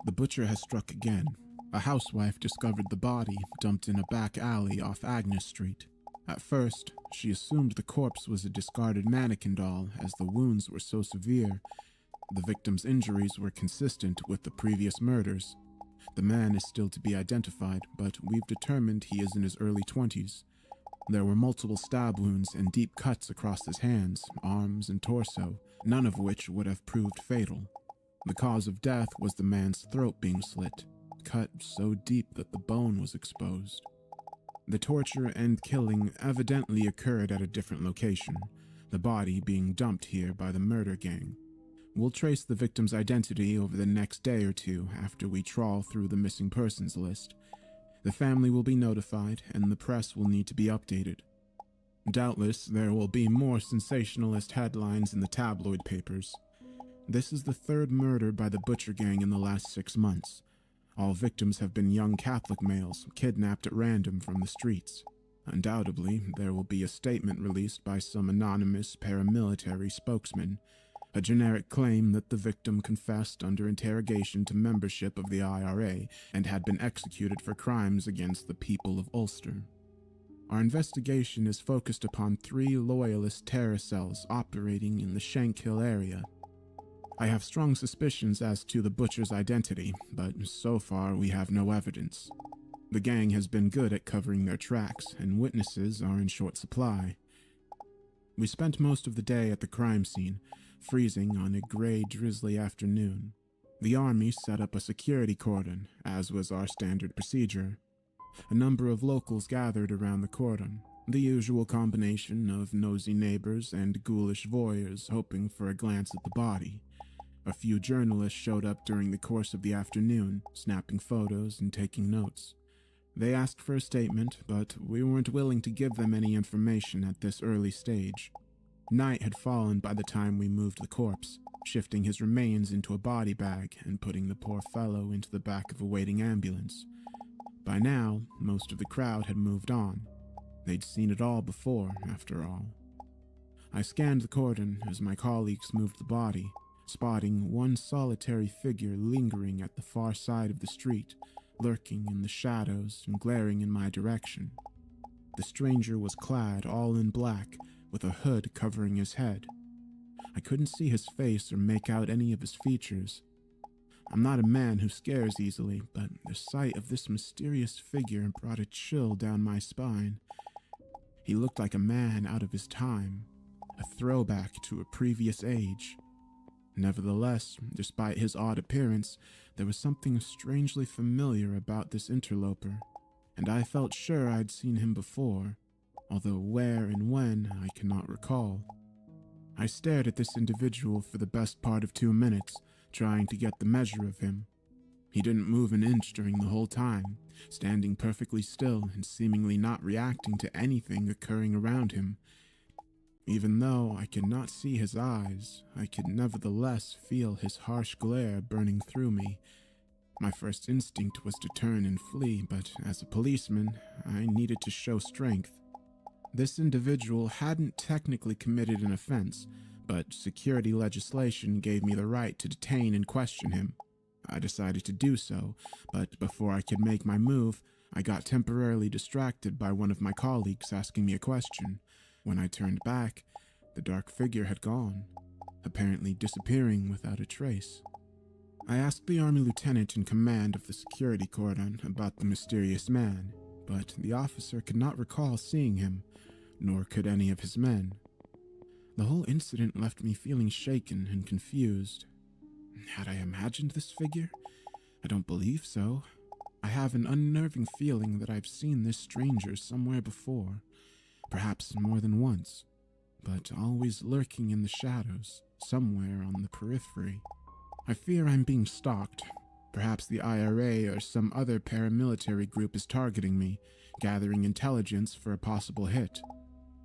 The butcher has struck again. A housewife discovered the body dumped in a back alley off Agnes Street. At first, she assumed the corpse was a discarded mannequin doll, as the wounds were so severe. The victim's injuries were consistent with the previous murders. The man is still to be identified, but we've determined he is in his early 20s. There were multiple stab wounds and deep cuts across his hands, arms, and torso, none of which would have proved fatal. The cause of death was the man's throat being slit, cut so deep that the bone was exposed. The torture and killing evidently occurred at a different location, the body being dumped here by the murder gang. We'll trace the victim's identity over the next day or two after we trawl through the missing persons list. The family will be notified, and the press will need to be updated. Doubtless, there will be more sensationalist headlines in the tabloid papers. This is the third murder by the Butcher Gang in the last 6 months. All victims have been young Catholic males, kidnapped at random from the streets. Undoubtedly, there will be a statement released by some anonymous paramilitary spokesman, a generic claim that the victim confessed under interrogation to membership of the IRA and had been executed for crimes against the people of Ulster. Our investigation is focused upon 3 loyalist terror cells operating in the Shankill area. I have strong suspicions as to the butcher's identity, but so far we have no evidence. The gang has been good at covering their tracks, and witnesses are in short supply. We spent most of the day at the crime scene, freezing on a gray, drizzly afternoon. The army set up a security cordon, as was our standard procedure. A number of locals gathered around the cordon, the usual combination of nosy neighbors and ghoulish voyeurs hoping for a glance at the body. A few journalists showed up during the course of the afternoon, snapping photos and taking notes. They asked for a statement, but we weren't willing to give them any information at this early stage. Night had fallen by the time we moved the corpse, shifting his remains into a body bag and putting the poor fellow into the back of a waiting ambulance. By now, most of the crowd had moved on. They'd seen it all before, after all. I scanned the cordon as my colleagues moved the body, spotting one solitary figure lingering at the far side of the street, lurking in the shadows and glaring in my direction. The stranger was clad all in black, with a hood covering his head. I couldn't see his face or make out any of his features. I'm not a man who scares easily, but the sight of this mysterious figure brought a chill down my spine. He looked like a man out of his time, a throwback to a previous age. Nevertheless, despite his odd appearance, there was something strangely familiar about this interloper, and I felt sure I'd seen him before, although where and when I cannot recall. I stared at this individual for the best part of 2 minutes, trying to get the measure of him. He didn't move an inch during the whole time, standing perfectly still and seemingly not reacting to anything occurring around him. Even though I could not see his eyes, I could nevertheless feel his harsh glare burning through me. My first instinct was to turn and flee, but as a policeman, I needed to show strength. This individual hadn't technically committed an offense, but security legislation gave me the right to detain and question him. I decided to do so, but before I could make my move, I got temporarily distracted by one of my colleagues asking me a question. When I turned back, the dark figure had gone, apparently disappearing without a trace. I asked the Army lieutenant in command of the security cordon about the mysterious man, but the officer could not recall seeing him, nor could any of his men. The whole incident left me feeling shaken and confused. Had I imagined this figure? I don't believe so. I have an unnerving feeling that I've seen this stranger somewhere before, perhaps more than once, but always lurking in the shadows, somewhere on the periphery. I fear I'm being stalked. Perhaps the IRA or some other paramilitary group is targeting me, gathering intelligence for a possible hit.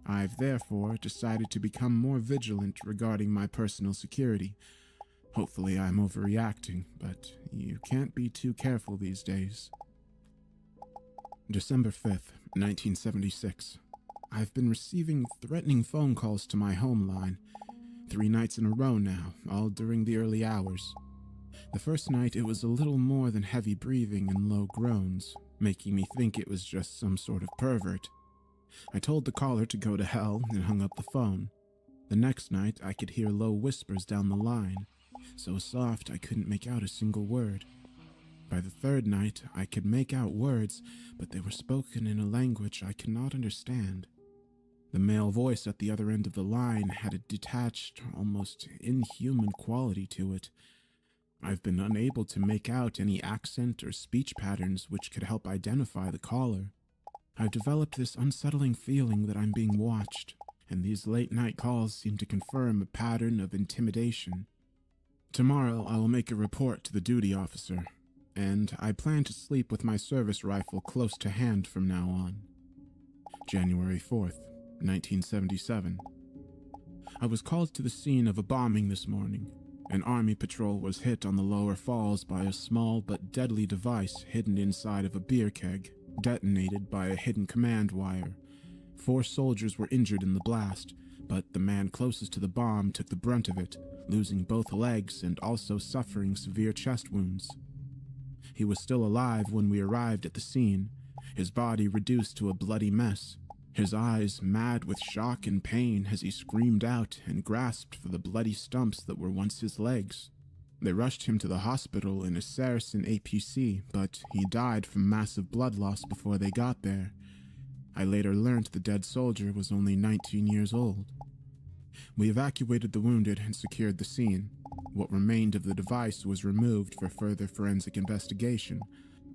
I've therefore decided to become more vigilant regarding my personal security. Hopefully I'm overreacting, but you can't be too careful these days. December 5th, 1976. I've been receiving threatening phone calls to my home line, 3 nights in a row now, all during the early hours. The first night it was a little more than heavy breathing and low groans, making me think it was just some sort of pervert. I told the caller to go to hell and hung up the phone. The next night I could hear low whispers down the line, so soft I couldn't make out a single word. By the third night I could make out words, but they were spoken in a language I could not understand. The male voice at the other end of the line had a detached, almost inhuman quality to it. I've been unable to make out any accent or speech patterns which could help identify the caller. I've developed this unsettling feeling that I'm being watched, and these late-night calls seem to confirm a pattern of intimidation. Tomorrow I will make a report to the duty officer, and I plan to sleep with my service rifle close to hand from now on. January 4th, 1977. I was called to the scene of a bombing this morning. An army patrol was hit on the lower falls by a small but deadly device hidden inside of a beer keg, detonated by a hidden command wire. 4 soldiers were injured in the blast, but the man closest to the bomb took the brunt of it, losing both legs and also suffering severe chest wounds. He was still alive when we arrived at the scene, his body reduced to a bloody mess, his eyes mad with shock and pain as he screamed out and grasped for the bloody stumps that were once his legs. They rushed him to the hospital in a Saracen APC, but he died from massive blood loss before they got there. I later learned the dead soldier was only 19 years old. We evacuated the wounded and secured the scene. What remained of the device was removed for further forensic investigation,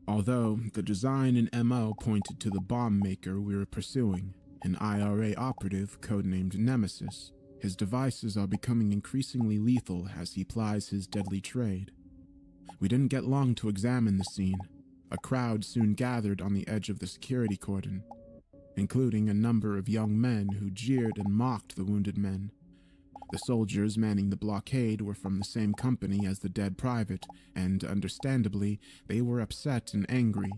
although the design and MO pointed to the bomb maker we were pursuing, an IRA operative codenamed Nemesis. His devices are becoming increasingly lethal as he plies his deadly trade. We didn't get long to examine the scene. A crowd soon gathered on the edge of the security cordon, including a number of young men who jeered and mocked the wounded men. The soldiers manning the blockade were from the same company as the dead private, and understandably, they were upset and angry.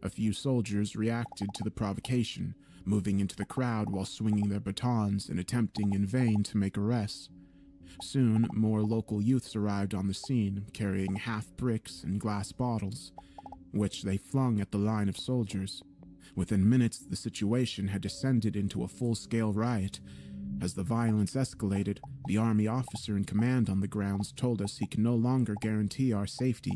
A few soldiers reacted to the provocation, moving into the crowd while swinging their batons and attempting in vain to make arrests. Soon, more local youths arrived on the scene, carrying half-bricks and glass bottles, which they flung at the line of soldiers. Within minutes, the situation had descended into a full-scale riot. As the violence escalated, the army officer in command on the grounds told us he can no longer guarantee our safety.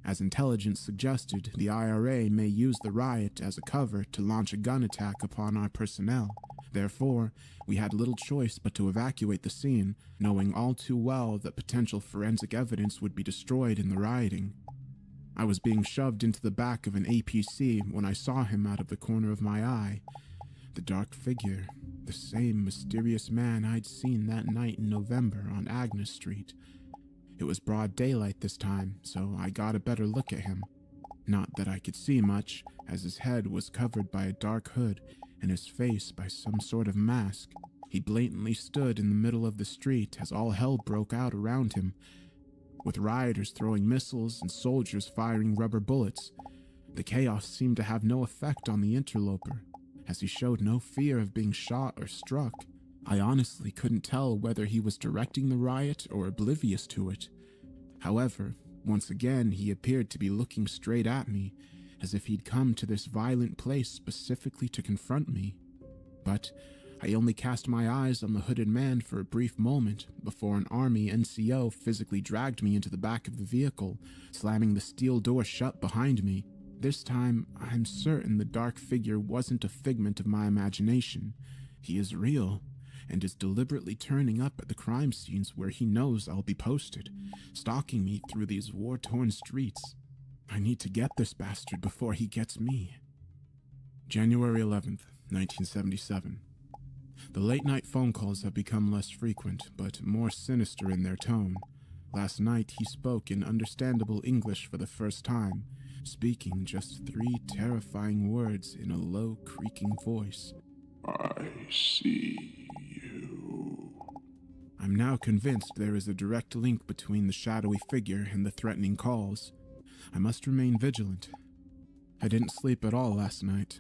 As intelligence suggested, the IRA may use the riot as a cover to launch a gun attack upon our personnel. Therefore, we had little choice but to evacuate the scene, knowing all too well that potential forensic evidence would be destroyed in the rioting. I was being shoved into the back of an APC when I saw him out of the corner of my eye. The dark figure, the same mysterious man I'd seen that night in November on Agnes Street. It was broad daylight this time, so I got a better look at him. Not that I could see much, as his head was covered by a dark hood and his face by some sort of mask. He blatantly stood in the middle of the street as all hell broke out around him, with rioters throwing missiles and soldiers firing rubber bullets. The chaos seemed to have no effect on the interloper, as he showed no fear of being shot or struck. I honestly couldn't tell whether he was directing the riot or oblivious to it. However, once again he appeared to be looking straight at me, as if he'd come to this violent place specifically to confront me. But I only cast my eyes on the hooded man for a brief moment before an army NCO physically dragged me into the back of the vehicle, slamming the steel door shut behind me. This time, I'm certain the dark figure wasn't a figment of my imagination. He is real, and is deliberately turning up at the crime scenes where he knows I'll be posted, stalking me through these war-torn streets. I need to get this bastard before he gets me. January 11th, 1977. The late-night phone calls have become less frequent, but more sinister in their tone. Last night he spoke in understandable English for the first time, speaking just 3 terrifying words in a low, creaking voice. I see you. I'm now convinced there is a direct link between the shadowy figure and the threatening calls. I must remain vigilant. I didn't sleep at all last night,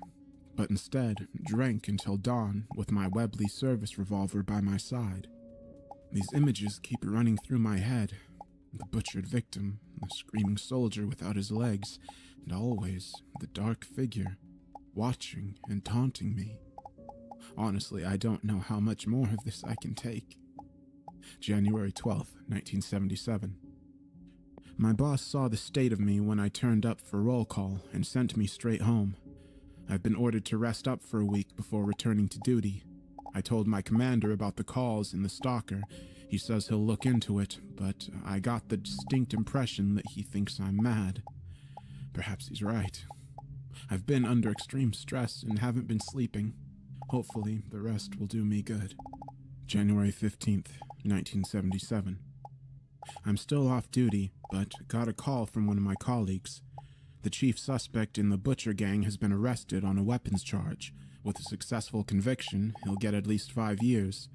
but instead drank until dawn with my Webley service revolver by my side. These images keep running through my head. The butchered victim, the screaming soldier without his legs, and always the dark figure, watching and taunting me. Honestly, I don't know how much more of this I can take. January 12th, 1977. My boss saw the state of me when I turned up for roll call and sent me straight home. I've been ordered to rest up for a week before returning to duty. I told my commander about the calls and the stalker. He says he'll look into it, but I got the distinct impression that he thinks I'm mad. Perhaps he's right. I've been under extreme stress and haven't been sleeping. Hopefully, the rest will do me good. January 15th, 1977. I'm still off duty, but got a call from one of my colleagues. The chief suspect in the Butcher gang has been arrested on a weapons charge. With a successful conviction, he'll get at least 5 years.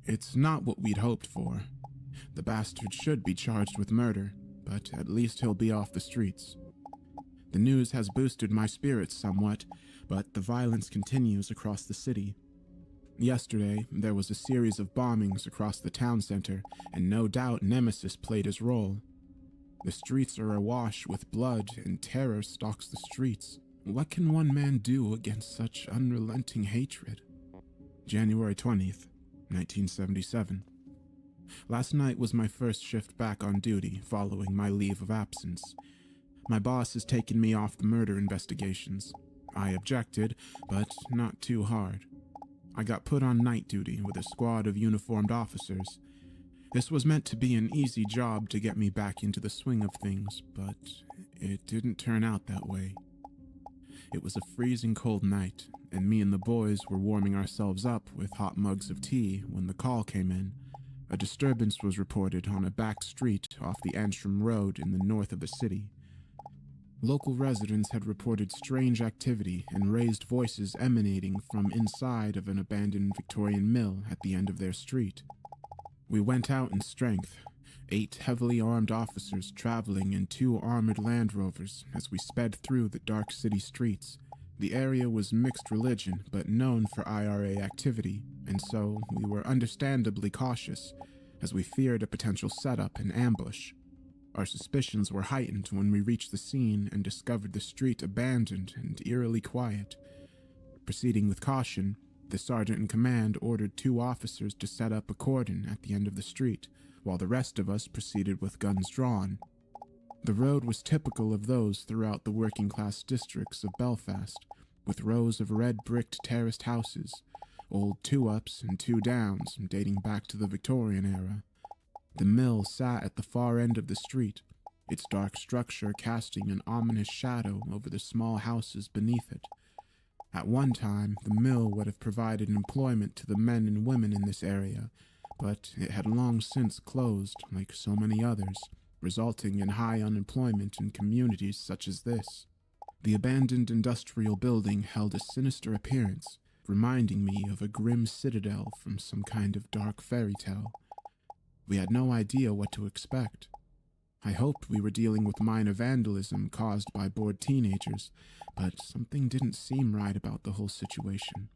It's not what we'd hoped for. The bastard should be charged with murder, but at least he'll be off the streets. The news has boosted my spirits somewhat, but the violence continues across the city. Yesterday, there was a series of bombings across the town center, and no doubt Nemesis played his role. The streets are awash with blood, and terror stalks the streets. What can one man do against such unrelenting hatred? January 20th, 1977. Last night was my first shift back on duty following my leave of absence. My boss has taken me off the murder investigations. I objected, but not too hard. I got put on night duty with a squad of uniformed officers. This was meant to be an easy job to get me back into the swing of things, but it didn't turn out that way. It was a freezing cold night, and me and the boys were warming ourselves up with hot mugs of tea when the call came in. A disturbance was reported on a back street off the Antrim Road in the north of the city. Local residents had reported strange activity and raised voices emanating from inside of an abandoned Victorian mill at the end of their street. We went out in strength, 8 heavily armed officers traveling in 2 armored Land Rovers as we sped through the dark city streets. The area was mixed religion but known for IRA activity, and so we were understandably cautious as we feared a potential setup and ambush. Our suspicions were heightened when we reached the scene and discovered the street abandoned and eerily quiet. Proceeding with caution, the sergeant in command ordered 2 officers to set up a cordon at the end of the street, while the rest of us proceeded with guns drawn. The road was typical of those throughout the working-class districts of Belfast, with rows of red-bricked terraced houses, old 2-ups and 2-downs dating back to the Victorian era. The mill sat at the far end of the street, its dark structure casting an ominous shadow over the small houses beneath it. At one time, the mill would have provided employment to the men and women in this area, but it had long since closed like so many others, resulting in high unemployment in communities such as this. The abandoned industrial building held a sinister appearance, reminding me of a grim citadel from some kind of dark fairy tale. We had no idea what to expect. I hoped we were dealing with minor vandalism caused by bored teenagers, but something didn't seem right about the whole situation.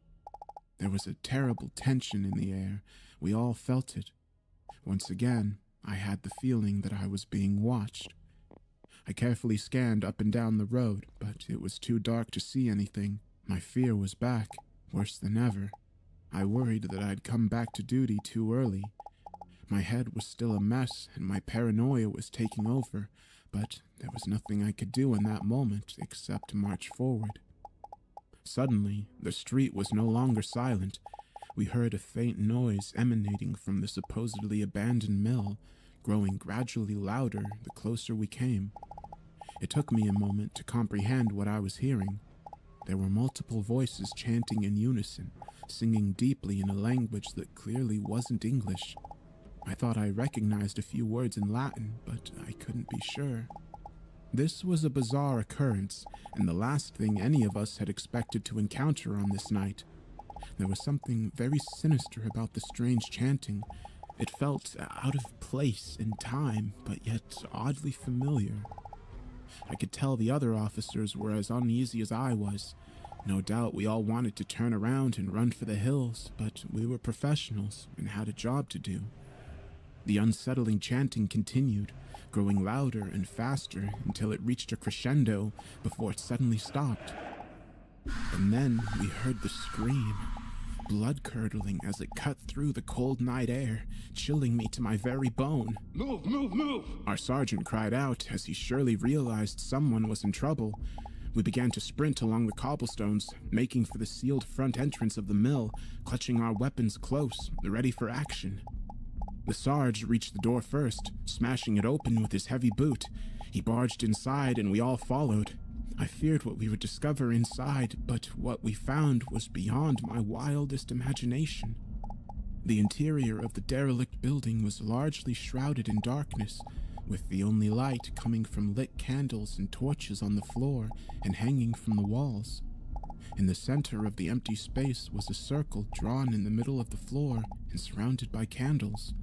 There was a terrible tension in the air. We all felt it. Once again, I had the feeling that I was being watched. I carefully scanned up and down the road, but it was too dark to see anything. My fear was back, worse than ever. I worried that I'd come back to duty too early. My head was still a mess, and my paranoia was taking over, but there was nothing I could do in that moment except march forward. Suddenly, the street was no longer silent. We heard a faint noise emanating from the supposedly abandoned mill, growing gradually louder the closer we came. It took me a moment to comprehend what I was hearing. There were multiple voices chanting in unison, singing deeply in a language that clearly wasn't English. I thought I recognized a few words in Latin, but I couldn't be sure. This was a bizarre occurrence, and the last thing any of us had expected to encounter on this night. There was something very sinister about the strange chanting. It felt out of place in time, but yet oddly familiar. I could tell the other officers were as uneasy as I was. No doubt we all wanted to turn around and run for the hills, but we were professionals and had a job to do. The unsettling chanting continued, growing louder and faster until it reached a crescendo before it suddenly stopped. And then we heard the scream, blood-curdling as it cut through the cold night air, chilling me to my very bone. Move, move, move! Our sergeant cried out as he surely realized someone was in trouble. We began to sprint along the cobblestones, making for the sealed front entrance of the mill, clutching our weapons close, ready for action. The Sarge reached the door first, smashing it open with his heavy boot. He barged inside and we all followed. I feared what we would discover inside, but what we found was beyond my wildest imagination. The interior of the derelict building was largely shrouded in darkness, with the only light coming from lit candles and torches on the floor and hanging from the walls. In the center of the empty space was a circle drawn in the middle of the floor and surrounded by candles.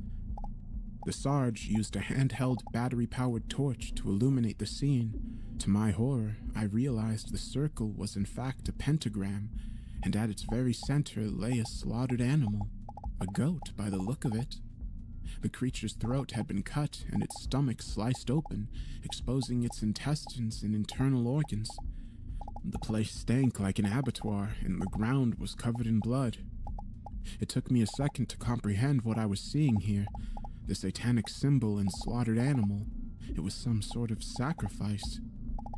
The Sarge used a handheld battery-powered torch to illuminate the scene. To my horror, I realized the circle was in fact a pentagram, and at its very center lay a slaughtered animal, a goat by the look of it. The creature's throat had been cut and its stomach sliced open, exposing its intestines and internal organs. The place stank like an abattoir, and the ground was covered in blood. It took me a second to comprehend what I was seeing here. The satanic symbol and slaughtered animal. It was some sort of sacrifice.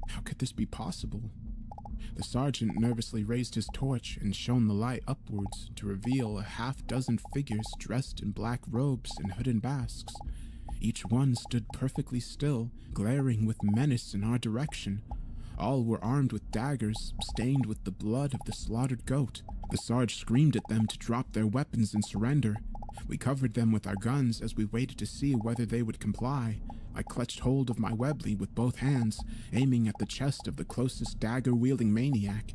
How could this be possible? The sergeant nervously raised his torch and shone the light upwards to reveal a half-dozen figures dressed in black robes and hooded masks. Each one stood perfectly still, glaring with menace in our direction. All were armed with daggers, stained with the blood of the slaughtered goat. The Sarge screamed at them to drop their weapons and surrender. We covered them with our guns as we waited to see whether they would comply. I clutched hold of my Webley with both hands, aiming at the chest of the closest dagger-wielding maniac.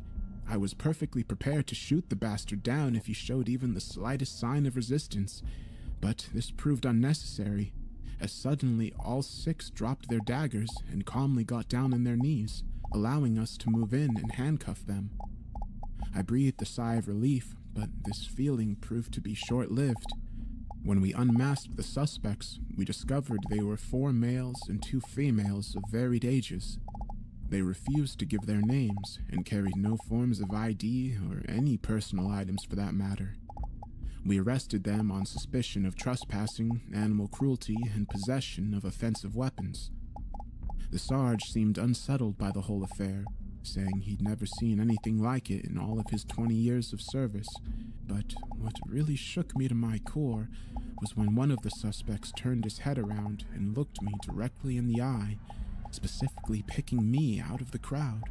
I was perfectly prepared to shoot the bastard down if he showed even the slightest sign of resistance. But this proved unnecessary, as suddenly all six dropped their daggers and calmly got down on their knees, allowing us to move in and handcuff them. I breathed a sigh of relief, but this feeling proved to be short-lived. When we unmasked the suspects, we discovered they were 4 males and 2 females of varied ages. They refused to give their names and carried no forms of ID or any personal items for that matter. We arrested them on suspicion of trespassing, animal cruelty, and possession of offensive weapons. The Sarge seemed unsettled by the whole affair, saying he'd never seen anything like it in all of his 20 years of service. But what really shook me to my core was when one of the suspects turned his head around and looked me directly in the eye, specifically picking me out of the crowd.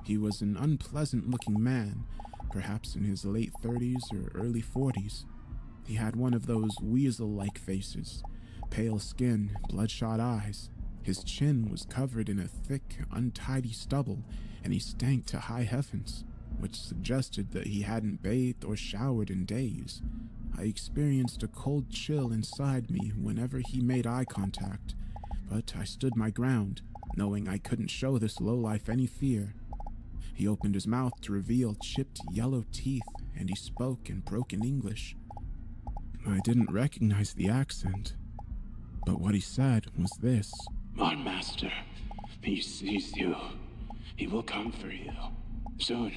He was an unpleasant-looking man, perhaps in his late 30s or early 40s. He had one of those weasel-like faces, pale skin, bloodshot eyes. His chin was covered in a thick, untidy stubble, and he stank to high heavens, which suggested that he hadn't bathed or showered in days. I experienced a cold chill inside me whenever he made eye contact, but I stood my ground, knowing I couldn't show this lowlife any fear. He opened his mouth to reveal chipped yellow teeth, and he spoke in broken English. I didn't recognize the accent, but what he said was this. My master, he sees you. He will come for you. Soon,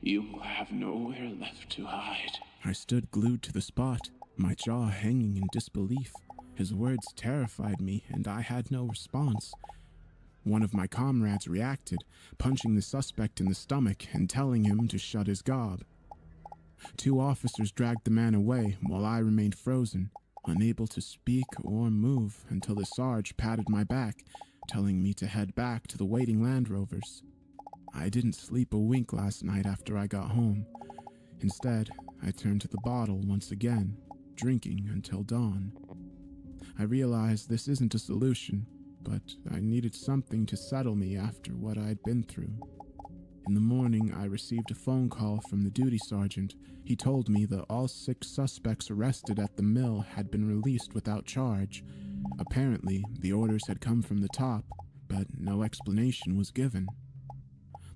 you will have nowhere left to hide. I stood glued to the spot, my jaw hanging in disbelief. His words terrified me, and I had no response. One of my comrades reacted, punching the suspect in the stomach and telling him to shut his gob. 2 officers dragged the man away while I remained frozen, unable to speak or move until the Sarge patted my back, telling me to head back to the waiting Land Rovers. I didn't sleep a wink last night after I got home. Instead, I turned to the bottle once again, drinking until dawn. I realized this isn't a solution, but I needed something to settle me after what I'd been through. In the morning, I received a phone call from the duty sergeant. He told me that all 6 suspects arrested at the mill had been released without charge. Apparently, the orders had come from the top, but no explanation was given.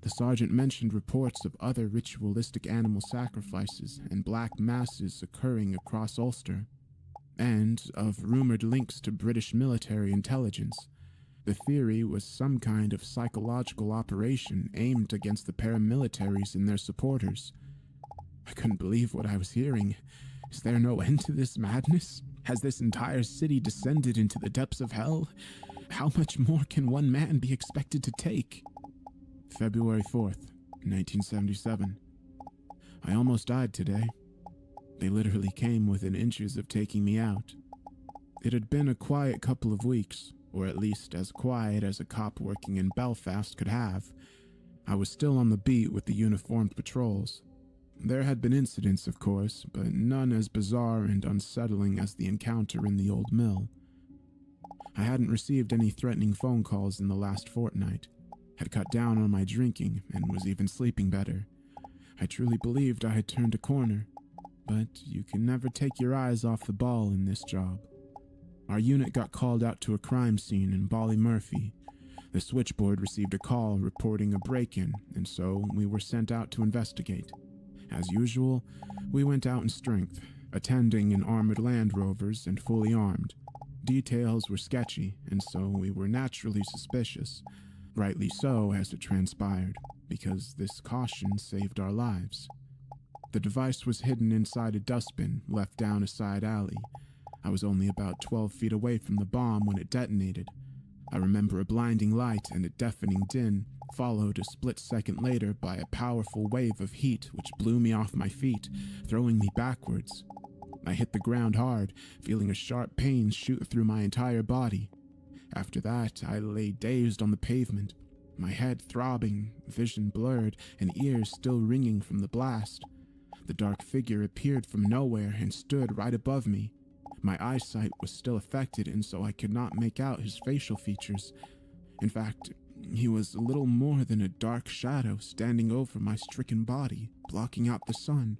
The sergeant mentioned reports of other ritualistic animal sacrifices and black masses occurring across Ulster, and of rumored links to British military intelligence. The theory was some kind of psychological operation aimed against the paramilitaries and their supporters. I couldn't believe what I was hearing. Is there no end to this madness? Has this entire city descended into the depths of hell? How much more can one man be expected to take? February 4th, 1977. I almost died today. They literally came within inches of taking me out. It had been a quiet couple of weeks, or at least as quiet as a cop working in Belfast could have. I was still on the beat with the uniformed patrols. There had been incidents, of course, but none as bizarre and unsettling as the encounter in the old mill. I hadn't received any threatening phone calls in the last fortnight, had cut down on my drinking, and was even sleeping better. I truly believed I had turned a corner, but you can never take your eyes off the ball in this job. Our unit got called out to a crime scene in Ballymurphy. The switchboard received a call reporting a break-in, and so we were sent out to investigate. As usual, we went out in strength, attending in armored Land Rovers and fully armed. Details were sketchy, and so we were naturally suspicious. Rightly so, as it transpired, because this caution saved our lives. The device was hidden inside a dustbin left down a side alley. I was only about 12 feet away from the bomb when it detonated. I remember a blinding light and a deafening din, followed a split second later by a powerful wave of heat which blew me off my feet, throwing me backwards. I hit the ground hard, feeling a sharp pain shoot through my entire body. After that, I lay dazed on the pavement, my head throbbing, vision blurred, and ears still ringing from the blast. The dark figure appeared from nowhere and stood right above me. My eyesight was still affected, and so I could not make out his facial features. In fact, he was little more than a dark shadow standing over my stricken body, blocking out the sun.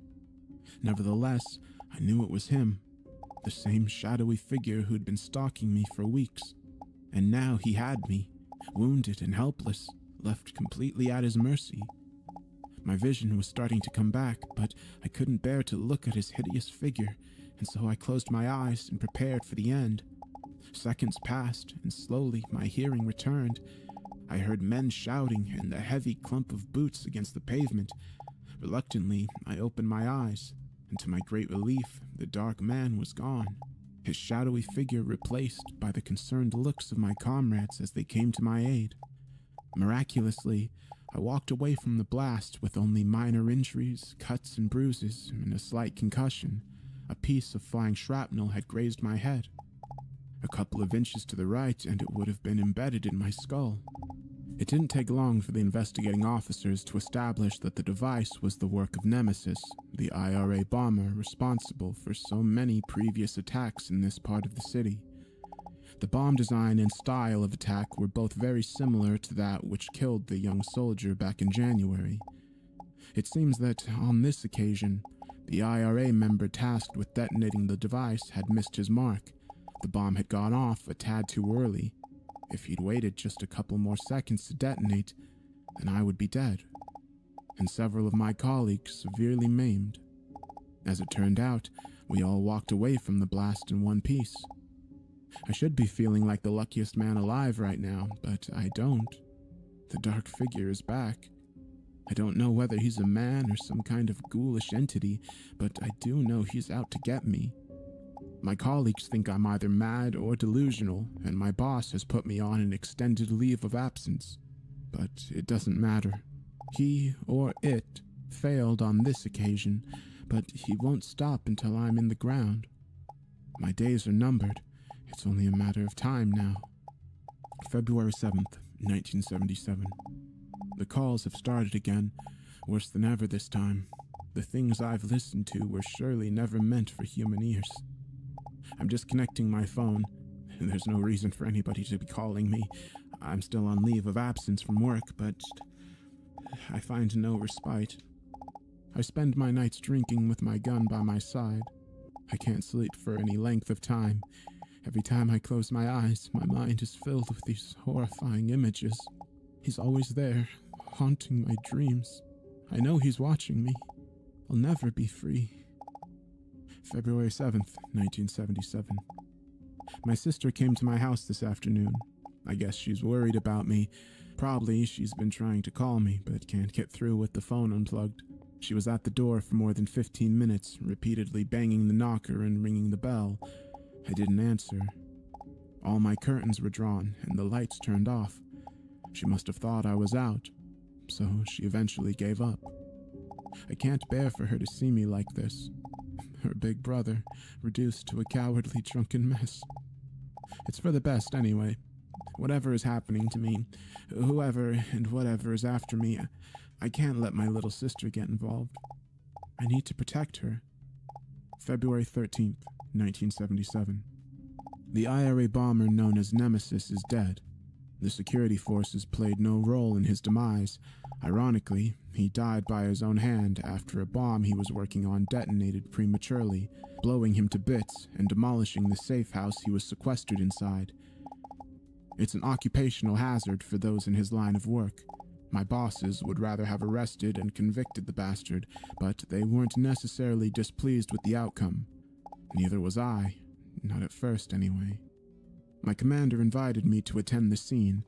Nevertheless, I knew it was him, the same shadowy figure who'd been stalking me for weeks. And now he had me, wounded and helpless, left completely at his mercy. My vision was starting to come back, but I couldn't bear to look at his hideous figure, and so I closed my eyes and prepared for the end. Seconds passed, and slowly my hearing returned. I heard men shouting and the heavy clump of boots against the pavement. Reluctantly, I opened my eyes, and to my great relief, the dark man was gone, his shadowy figure replaced by the concerned looks of my comrades as they came to my aid. Miraculously, I walked away from the blast with only minor injuries, cuts and bruises, and a slight concussion. A piece of flying shrapnel had grazed my head. A couple of inches to the right, and it would have been embedded in my skull. It didn't take long for the investigating officers to establish that the device was the work of Nemesis, the IRA bomber responsible for so many previous attacks in this part of the city. The bomb design and style of attack were both very similar to that which killed the young soldier back in January. It seems that, on this occasion, the IRA member tasked with detonating the device had missed his mark. The bomb had gone off a tad too early. If he'd waited just a couple more seconds to detonate, then I would be dead, and several of my colleagues severely maimed. As it turned out, we all walked away from the blast in one piece. I should be feeling like the luckiest man alive right now, but I don't. The dark figure is back. I don't know whether he's a man or some kind of ghoulish entity, but I do know he's out to get me. My colleagues think I'm either mad or delusional, and my boss has put me on an extended leave of absence. But it doesn't matter. He, or it, failed on this occasion, but he won't stop until I'm in the ground. My days are numbered. It's only a matter of time now. February 7th, 1977. The calls have started again, worse than ever this time. The things I've listened to were surely never meant for human ears. I'm disconnecting my phone, and there's no reason for anybody to be calling me. I'm still on leave of absence from work, but I find no respite. I spend my nights drinking with my gun by my side. I can't sleep for any length of time. Every time I close my eyes, my mind is filled with these horrifying images. He's always there, haunting my dreams. I know he's watching me. I'll never be free. February 7th, 1977. My sister came to my house this afternoon. I guess she's worried about me. Probably she's been trying to call me, but can't get through with the phone unplugged. She was at the door for more than 15 minutes, repeatedly banging the knocker and ringing the bell. I didn't answer. All my curtains were drawn and the lights turned off. She must have thought I was out, so she eventually gave up. I can't bear for her to see me like this. Her big brother, reduced to a cowardly drunken mess. It's for the best anyway. Whatever is happening to me, whoever and whatever is after me, I can't let my little sister get involved. I need to protect her. February 13th, 1977. The IRA bomber known as Nemesis is dead. The security forces played no role in his demise. Ironically, he died by his own hand after a bomb he was working on detonated prematurely, blowing him to bits and demolishing the safe house he was sequestered inside. It's an occupational hazard for those in his line of work. My bosses would rather have arrested and convicted the bastard, but they weren't necessarily displeased with the outcome. Neither was I, not at first anyway. My commander invited me to attend the scene.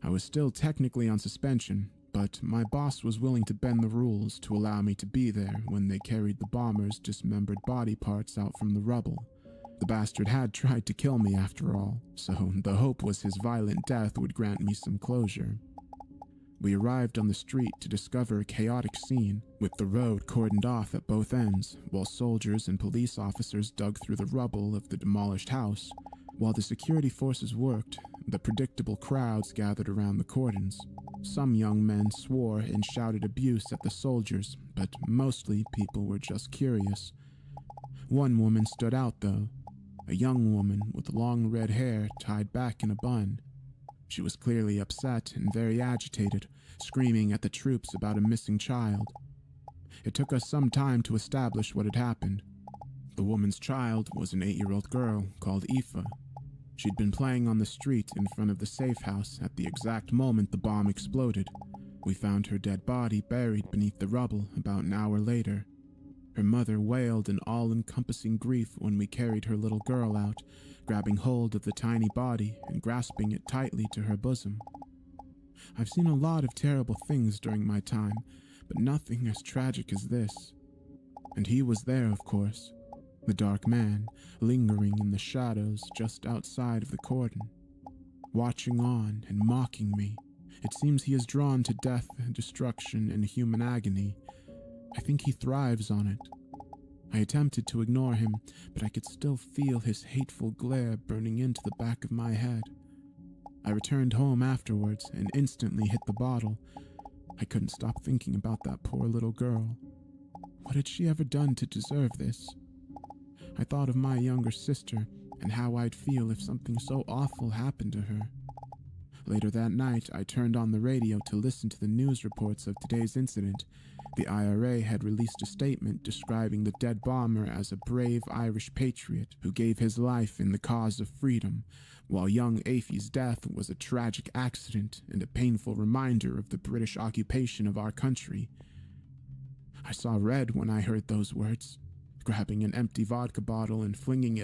I was still technically on suspension, but my boss was willing to bend the rules to allow me to be there when they carried the bomber's dismembered body parts out from the rubble. The bastard had tried to kill me after all, so the hope was his violent death would grant me some closure. We arrived on the street to discover a chaotic scene, with the road cordoned off at both ends, while soldiers and police officers dug through the rubble of the demolished house. While the security forces worked, the predictable crowds gathered around the cordons. Some young men swore and shouted abuse at the soldiers, but mostly people were just curious. One woman stood out, though. A young woman with long red hair tied back in a bun. She was clearly upset and very agitated, screaming at the troops about a missing child. It took us some time to establish what had happened. The woman's child was an 8-year-old girl called Aoife. She'd been playing on the street in front of the safe house at the exact moment the bomb exploded. We found her dead body buried beneath the rubble about an hour later. Her mother wailed in all-encompassing grief when we carried her little girl out, grabbing hold of the tiny body and grasping it tightly to her bosom. I've seen a lot of terrible things during my time, but nothing as tragic as this. And he was there, of course. The dark man, lingering in the shadows just outside of the cordon, watching on and mocking me. It seems he is drawn to death, destruction, and human agony. I think he thrives on it. I attempted to ignore him, but I could still feel his hateful glare burning into the back of my head. I returned home afterwards and instantly hit the bottle. I couldn't stop thinking about that poor little girl. What had she ever done to deserve this? I thought of my younger sister and how I'd feel if something so awful happened to her. Later that night, I turned on the radio to listen to the news reports of today's incident. The IRA had released a statement describing the dead bomber as a brave Irish patriot who gave his life in the cause of freedom, while young Afy's death was a tragic accident and a painful reminder of the British occupation of our country. I saw red when I heard those words. Grabbing an empty vodka bottle and flinging it